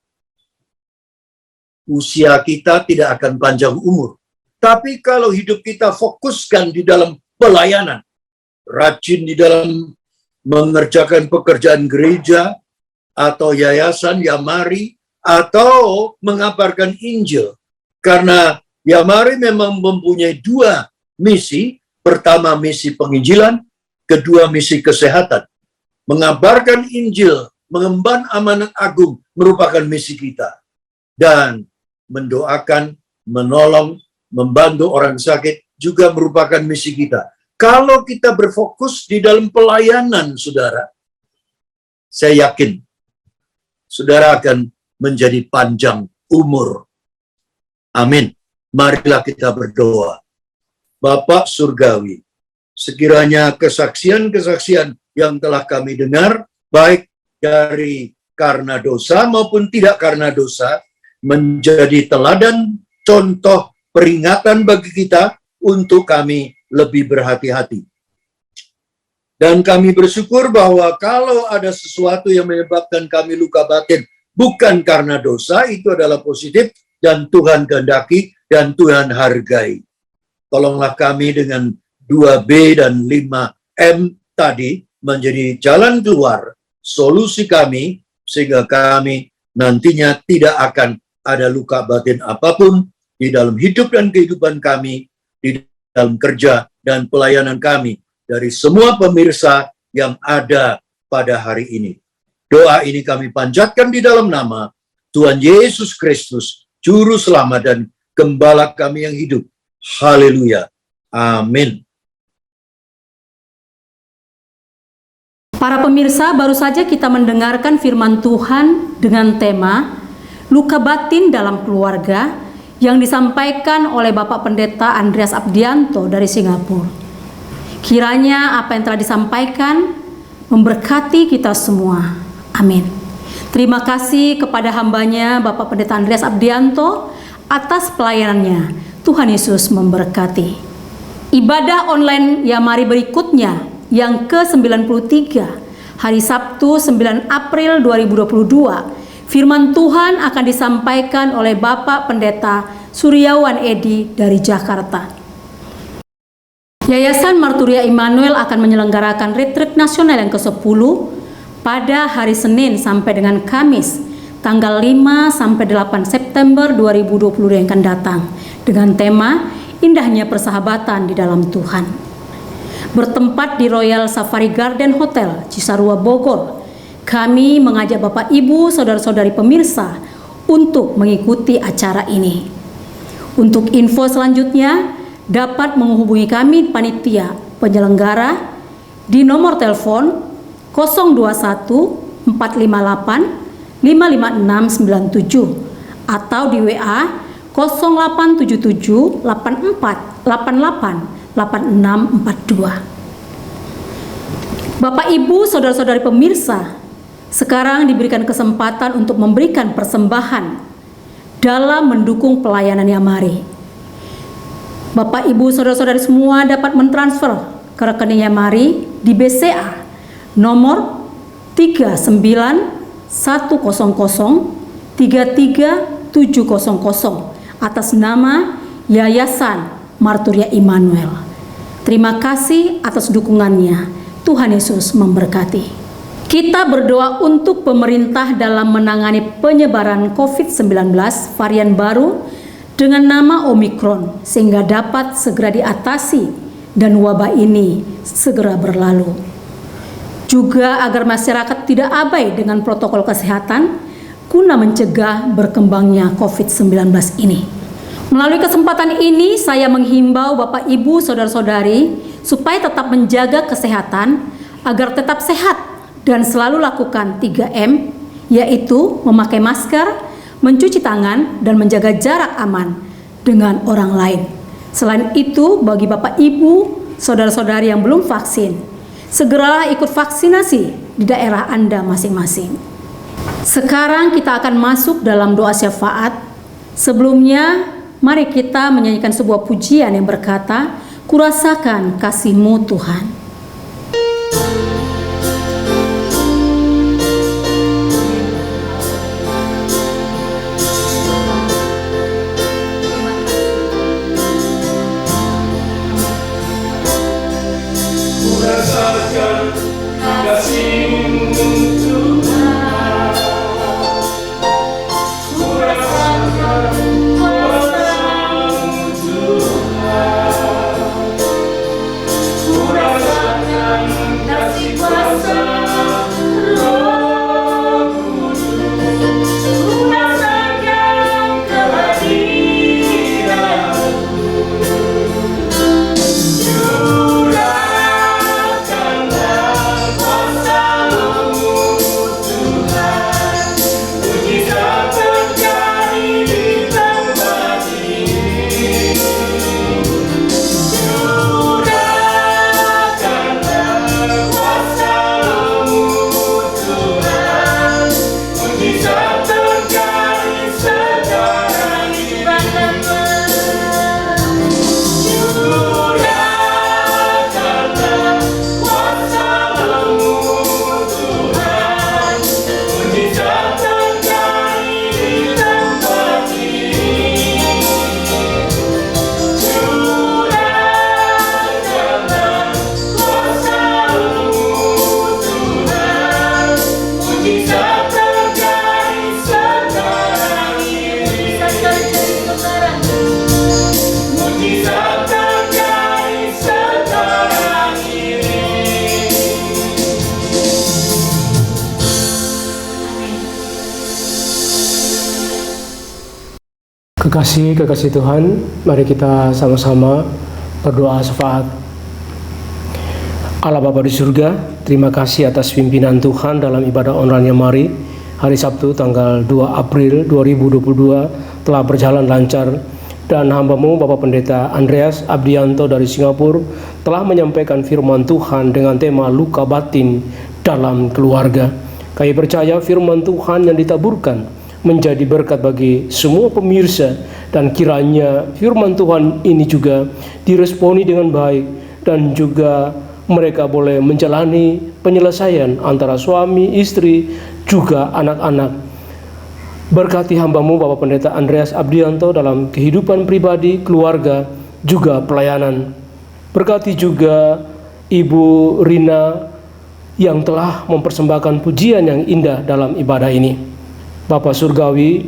usia kita tidak akan panjang umur. Tapi kalau hidup kita fokuskan di dalam pelayanan, rajin di dalam mengerjakan pekerjaan gereja, atau yayasan, Yamari, atau mengabarkan Injil. Karena Yamari memang mempunyai 2 misi. Pertama, misi penginjilan. Kedua, misi kesehatan. Mengabarkan Injil, mengemban amanat agung merupakan misi kita. Dan mendoakan, menolong, membantu orang sakit juga merupakan misi kita. Kalau kita berfokus di dalam pelayanan, saudara, saya yakin saudara akan menjadi panjang umur. Amin. Marilah kita berdoa. Bapak Surgawi, sekiranya kesaksian-kesaksian yang telah kami dengar, baik dari karena dosa maupun tidak karena dosa, menjadi teladan, contoh, peringatan bagi kita untuk kami lebih berhati-hati. Dan kami bersyukur bahwa kalau ada sesuatu yang menyebabkan kami luka batin, bukan karena dosa, itu adalah positif, dan Tuhan kehendaki, dan Tuhan hargai. Tolonglah kami dengan 2B dan 5M tadi menjadi jalan keluar, solusi kami, sehingga kami nantinya tidak akan ada luka batin apapun di dalam hidup dan kehidupan kami, di dalam kerja dan pelayanan kami, dari semua pemirsa yang ada pada hari ini. Doa ini kami panjatkan di dalam nama Tuhan Yesus Kristus, Juru Selamat dan Gembala kami yang hidup. Haleluya. Amin. Para pemirsa, baru saja kita mendengarkan firman Tuhan dengan tema luka batin dalam keluarga yang disampaikan oleh Bapak Pendeta Andreas Abdianto dari Singapura. Kiranya apa yang telah disampaikan memberkati kita semua. Amin. Terima kasih kepada hambanya Bapak Pendeta Andreas Abdianto atas pelayanannya. Tuhan Yesus memberkati. Ibadah online Yamari berikutnya yang ke-93 hari Sabtu 9 April 2022. Firman Tuhan akan disampaikan oleh Bapak Pendeta Suryawan Edi dari Jakarta. Yayasan Marturia Immanuel akan menyelenggarakan retreat nasional yang ke-10 pada hari Senin sampai dengan Kamis, tanggal 5 sampai 8 September 2022 yang akan datang, dengan tema Indahnya Persahabatan di dalam Tuhan. Bertempat di Royal Safari Garden Hotel, Cisarua, Bogor, kami mengajak Bapak, Ibu, Saudara-saudari pemirsa untuk mengikuti acara ini. Untuk info selanjutnya, dapat menghubungi kami panitia penyelenggara di nomor telepon 021 458 55697 atau di WA 0877 84 88 8642. Bapak, Ibu, Saudara-saudari pemirsa, sekarang diberikan kesempatan untuk memberikan persembahan dalam mendukung pelayanan Yamari. Bapak, Ibu, Saudara-saudari semua dapat mentransfer ke rekening Yamari di BCA nomor 3910033 700 atas nama Yayasan Marturia Immanuel. Terima kasih atas dukungannya. Tuhan Yesus memberkati. Kita berdoa untuk pemerintah dalam menangani penyebaran COVID-19 varian baru dengan nama Omikron, sehingga dapat segera diatasi dan wabah ini segera berlalu. Juga agar masyarakat tidak abai dengan protokol kesehatan guna mencegah berkembangnya COVID-19 ini. Melalui kesempatan ini, saya menghimbau Bapak, Ibu, Saudara-saudari supaya tetap menjaga kesehatan agar tetap sehat dan selalu lakukan 3M, yaitu memakai masker, mencuci tangan, dan menjaga jarak aman dengan orang lain. Selain itu, bagi Bapak, Ibu, Saudara-saudari yang belum vaksin, segeralah ikut vaksinasi di daerah Anda masing-masing. Sekarang kita akan masuk dalam doa syafaat. Sebelumnya, mari kita menyanyikan sebuah pujian yang berkata, "Kurasakan kasih-Mu Tuhan." Rasakan kasih-Mu Tuhan, ku rasakan kuasa-Mu Tuhan, ku rasakan kasih kuasa Roh Kudus, ku rasakan kehadiran-Mu, curah Kekasih Tuhan, mari kita sama-sama berdoa syafaat. Allah Bapa di surga, terima kasih atas pimpinan Tuhan dalam ibadah online yang mari hari Sabtu tanggal 2 April 2022 telah berjalan lancar, dan hamba-Mu Bapak Pendeta Andreas Abdianto dari Singapura telah menyampaikan firman Tuhan dengan tema luka batin dalam keluarga. Kami percaya firman Tuhan yang ditaburkan menjadi berkat bagi semua pemirsa, dan kiranya firman Tuhan ini juga diresponi dengan baik, dan juga mereka boleh menjalani penyelesaian antara suami, istri, juga anak-anak. Berkati hamba-Mu Bapak Pendeta Andreas Abdianto dalam kehidupan pribadi, keluarga, juga pelayanan. Berkati juga Ibu Rina yang telah mempersembahkan pujian yang indah dalam ibadah ini. Bapa Surgawi,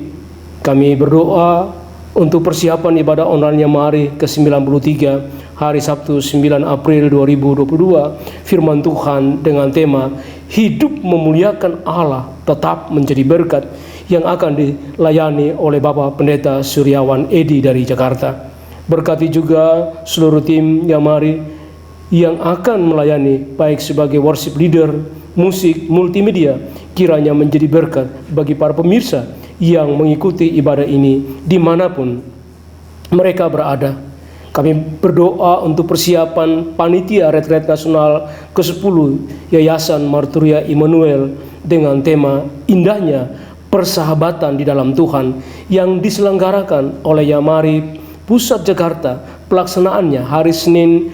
kami berdoa untuk persiapan ibadah online yang mari ke-93 hari Sabtu 9 April 2022. Firman Tuhan dengan tema hidup memuliakan Allah tetap menjadi berkat yang akan dilayani oleh Bapak Pendeta Suryawan Edi dari Jakarta. Berkati juga seluruh tim yang mari yang akan melayani baik sebagai worship leader, musik, multimedia, kiranya menjadi berkat bagi para pemirsa yang mengikuti ibadah ini dimanapun mereka berada. Kami berdoa untuk persiapan panitia retret nasional ke-10 Yayasan Marturia Immanuel dengan tema indahnya persahabatan di dalam Tuhan yang diselenggarakan oleh Yamari Pusat Jakarta. Pelaksanaannya hari Senin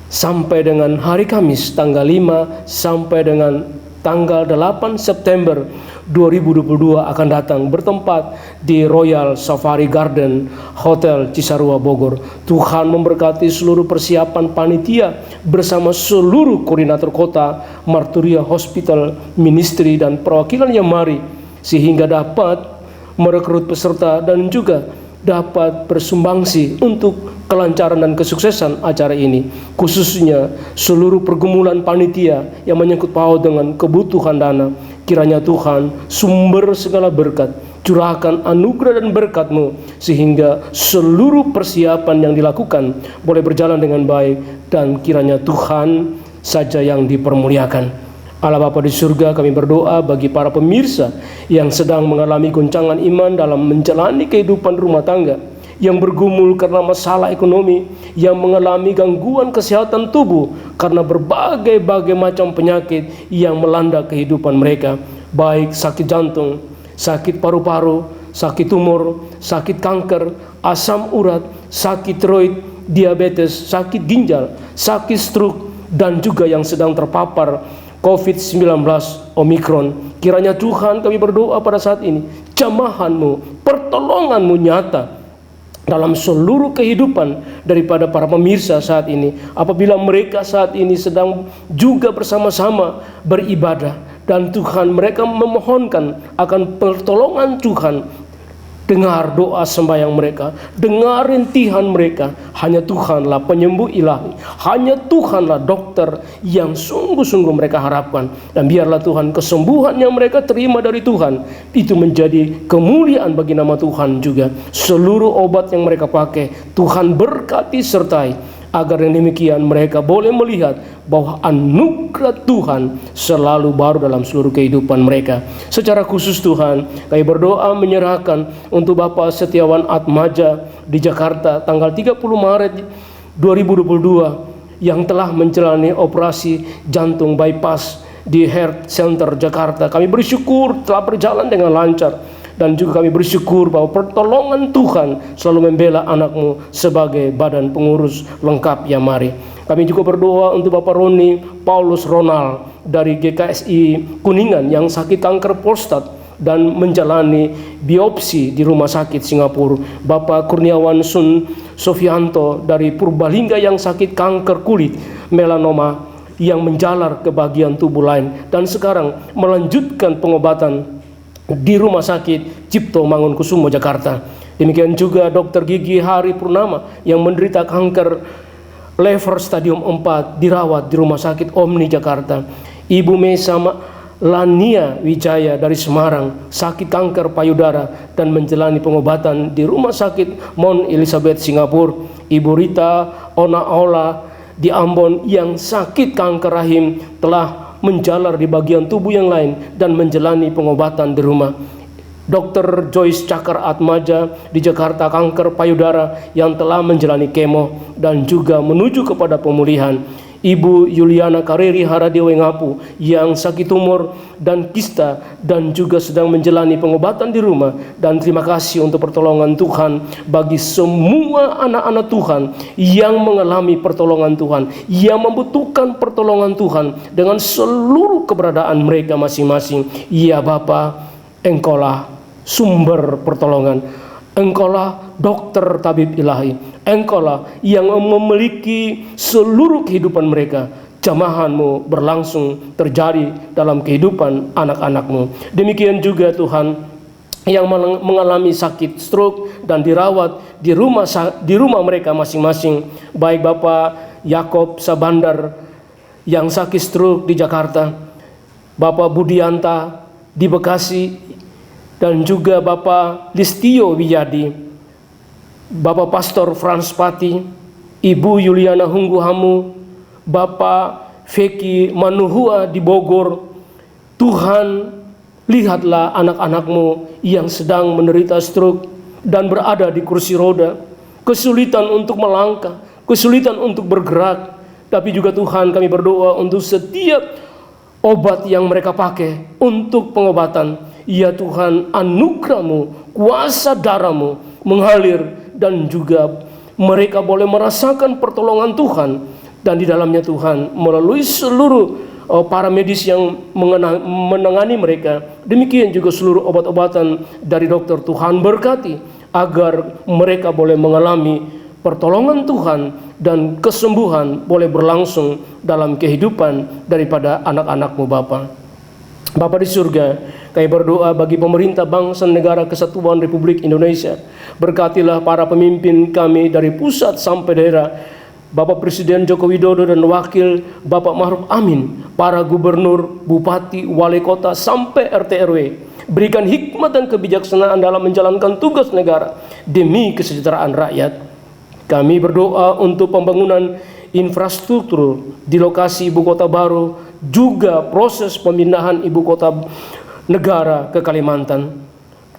sampai dengan hari Kamis tanggal 5 sampai dengan tanggal 8 September 2022 akan datang, bertempat di Royal Safari Garden Hotel Cisarua Bogor. Tuhan memberkati seluruh persiapan panitia bersama seluruh koordinator kota, Marturia Hospital Ministry dan perwakilan yang mari, sehingga dapat merekrut peserta dan juga dapat bersumbangsi untuk kelancaran dan kesuksesan acara ini, khususnya seluruh pergumulan panitia yang menyangkut paut dengan kebutuhan dana. Kiranya Tuhan sumber segala berkat, curahkan anugerah dan berkat-Mu sehingga seluruh persiapan yang dilakukan boleh berjalan dengan baik, dan kiranya Tuhan saja yang dipermuliakan. Allah Bapa di surga, kami berdoa bagi para pemirsa yang sedang mengalami goncangan iman dalam menjalani kehidupan rumah tangga, yang bergumul karena masalah ekonomi, yang mengalami gangguan kesehatan tubuh karena berbagai macam penyakit yang melanda kehidupan mereka, baik sakit jantung, sakit paru-paru, sakit tumor, sakit kanker, asam urat, sakit tiroid, diabetes, sakit ginjal, sakit stroke, dan juga yang sedang terpapar COVID-19 Omikron. Kiranya Tuhan, kami berdoa pada saat ini, jamahan-Mu, pertolongan-Mu nyata dalam seluruh kehidupan daripada para pemirsa saat ini, apabila mereka saat ini sedang juga bersama-sama beribadah, dan Tuhan mereka memohonkan akan pertolongan Tuhan. Dengar doa sembahyang mereka, dengar rintihan mereka. Hanya Tuhanlah penyembuh ilahi, hanya Tuhanlah dokter yang sungguh-sungguh mereka harapkan. Dan biarlah Tuhan kesembuhan yang mereka terima dari Tuhan itu menjadi kemuliaan bagi nama Tuhan juga. Seluruh obat yang mereka pakai, Tuhan berkati sertai, agar yang demikian mereka boleh melihat bahwa anugerah Tuhan selalu baru dalam seluruh kehidupan mereka. Secara khusus Tuhan, kami berdoa menyerahkan untuk Bapak Setiawan Atmaja di Jakarta tanggal 30 Maret 2022 yang telah menjalani operasi jantung bypass di Heart Center Jakarta. Kami bersyukur telah berjalan dengan lancar. Dan juga kami bersyukur bahwa pertolongan Tuhan selalu membela anak-Mu sebagai badan pengurus lengkap yang mari. Kami juga berdoa untuk Bapak Roni Paulus Ronald dari GKSI Kuningan yang sakit kanker prostat dan menjalani biopsi di rumah sakit Singapura. Bapak Kurniawan Sun Sofianto dari Purbalingga yang sakit kanker kulit melanoma yang menjalar ke bagian tubuh lain dan sekarang melanjutkan pengobatan di Rumah Sakit Cipto Mangunkusumo Jakarta. Demikian juga Dr. Gigi Hari Purnama yang menderita kanker lever stadium 4 dirawat di Rumah Sakit Omni Jakarta. Ibu Mesa Lania Wijaya dari Semarang, sakit kanker payudara dan menjalani pengobatan di Rumah Sakit Mount Elizabeth Singapura. Ibu Rita Onaola di Ambon yang sakit kanker rahim telah menjalar di bagian tubuh yang lain dan menjalani pengobatan di rumah. Dr. Joyce Cakar Atmaja di Jakarta, kanker payudara yang telah menjalani kemo dan juga menuju kepada pemulihan. Ibu Yuliana Kareri Haradewa Ngapu yang sakit tumor dan kista dan juga sedang menjalani pengobatan di rumah. Dan terima kasih untuk pertolongan Tuhan bagi semua anak-anak Tuhan yang mengalami pertolongan Tuhan, yang membutuhkan pertolongan Tuhan dengan seluruh keberadaan mereka masing-masing. Ya Bapa, Engkaulah sumber pertolongan, Engkaulah dokter tabib ilahi, Engkaulah yang memiliki seluruh kehidupan mereka. Jamahan-Mu berlangsung terjadi dalam kehidupan anak-anak-Mu. Demikian juga Tuhan yang mengalami sakit stroke dan dirawat di rumah mereka masing-masing. Baik Bapak Yakob Sabandar yang sakit stroke di Jakarta, Bapak Budianta di Bekasi, dan juga Bapak Listio Wiyadi, Bapak Pastor Frans Pati, Ibu Yuliana Hungguhamu, Bapak Feki Manuhua di Bogor. Tuhan, lihatlah anak-anak-Mu yang sedang menderita stroke dan berada di kursi roda, kesulitan untuk melangkah, kesulitan untuk bergerak. Tapi juga Tuhan, kami berdoa untuk setiap obat yang mereka pakai untuk pengobatan. Ya Tuhan, anugerah-Mu, kuasa darah-Mu mengalir dan juga mereka boleh merasakan pertolongan Tuhan. Dan di dalamnya Tuhan, melalui seluruh para medis yang menangani mereka, demikian juga seluruh obat-obatan dari dokter, Tuhan berkati agar mereka boleh mengalami pertolongan Tuhan dan kesembuhan boleh berlangsung dalam kehidupan daripada anak-anak-Mu Bapa. Bapa di surga, kami berdoa bagi pemerintah bangsa negara kesatuan Republik Indonesia. Berkatilah para pemimpin kami dari pusat sampai daerah, Bapak Presiden Joko Widodo dan Wakil Bapak Ma'ruf Amin, para gubernur, bupati, wali kota sampai RT RW. Berikan hikmat dan kebijaksanaan dalam menjalankan tugas negara demi kesejahteraan rakyat. Kami berdoa untuk pembangunan infrastruktur di lokasi ibu kota baru, juga proses pemindahan ibu kota negara ke Kalimantan.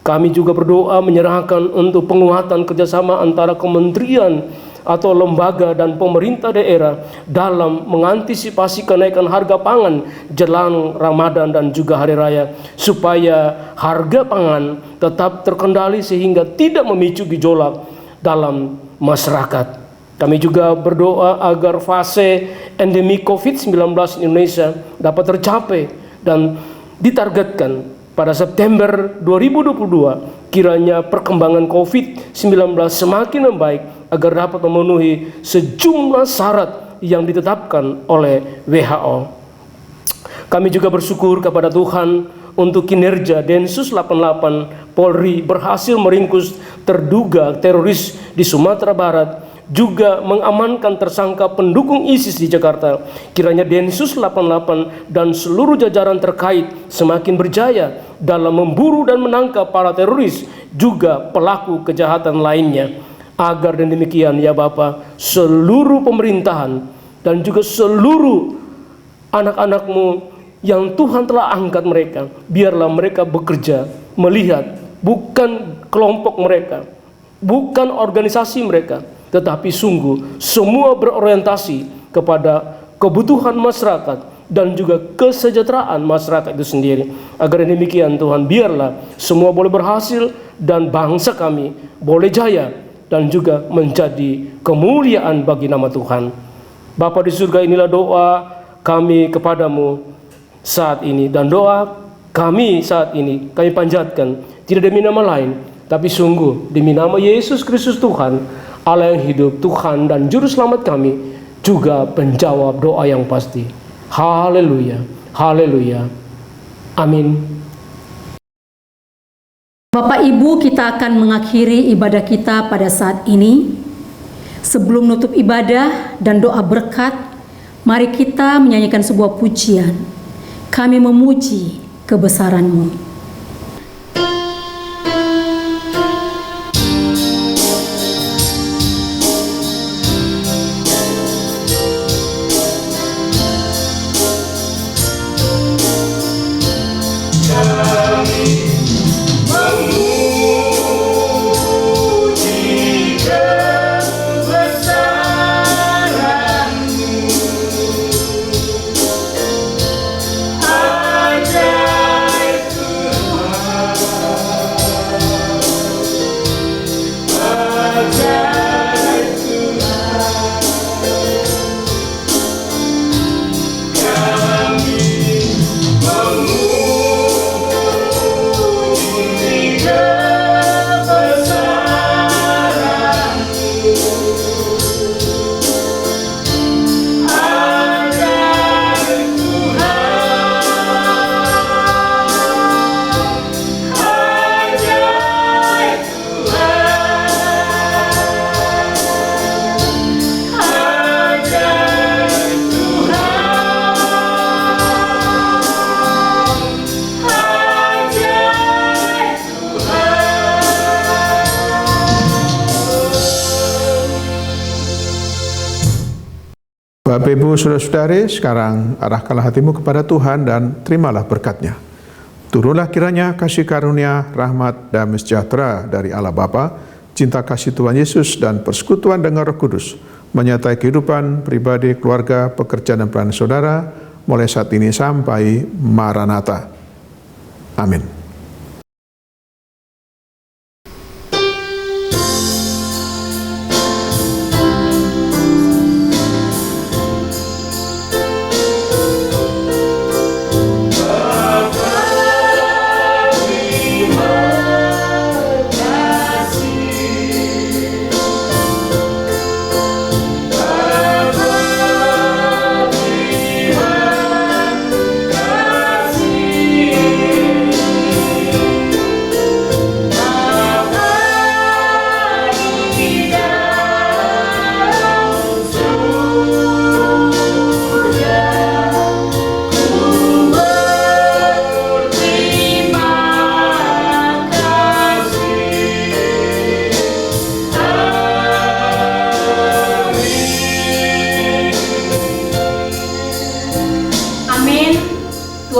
Kami juga berdoa menyerahkan untuk penguatan kerjasama antara kementerian atau lembaga dan pemerintah daerah dalam mengantisipasi kenaikan harga pangan jelang Ramadan dan juga hari raya, supaya harga pangan tetap terkendali sehingga tidak memicu gejolak dalam masyarakat. Kami juga berdoa agar fase endemi COVID-19 di Indonesia dapat tercapai dan ditargetkan pada September 2022. Kiranya perkembangan COVID-19 semakin membaik agar dapat memenuhi sejumlah syarat yang ditetapkan oleh WHO. Kami juga bersyukur kepada Tuhan untuk kinerja Densus 88 Polri berhasil meringkus terduga teroris di Sumatera Barat, juga mengamankan tersangka pendukung ISIS di Jakarta. Kiranya Densus 88 dan seluruh jajaran terkait semakin berjaya dalam memburu dan menangkap para teroris, juga pelaku kejahatan lainnya. Agar dan demikian ya Bapa, seluruh pemerintahan dan juga seluruh anak-anak-Mu yang Tuhan telah angkat mereka, biarlah mereka bekerja melihat bukan kelompok mereka, bukan organisasi mereka, tetapi sungguh semua berorientasi kepada kebutuhan masyarakat dan juga kesejahteraan masyarakat itu sendiri. Agar demikian Tuhan, biarlah semua boleh berhasil dan bangsa kami boleh jaya dan juga menjadi kemuliaan bagi nama Tuhan. Bapa di surga, inilah doa kami kepadamu saat ini, dan doa kami saat ini kami panjatkan tidak demi nama lain, tapi sungguh demi nama Yesus Kristus Tuhan, Allah yang hidup, Tuhan dan Juru Selamat kami, juga penjawab doa yang pasti. Haleluya, haleluya, amin. Bapak Ibu, kita akan mengakhiri ibadah kita pada saat ini. Sebelum menutup ibadah dan doa berkat, mari kita menyanyikan sebuah pujian. Kami memuji kebesaran-Mu. Bapak Ibu Saudara-saudari, sekarang arahkanlah hatimu kepada Tuhan dan terimalah berkat-Nya. Turunlah kiranya kasih karunia, rahmat, damai sejahtera dari Allah Bapa, cinta kasih Tuhan Yesus dan persekutuan dengan Roh Kudus menyertai kehidupan pribadi, keluarga, pekerjaan dan pelayanan saudara mulai saat ini sampai Maranatha. Amin.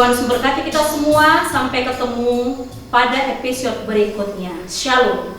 Tuhan memberkati kita semua. Sampai ketemu pada episode berikutnya. Shalom.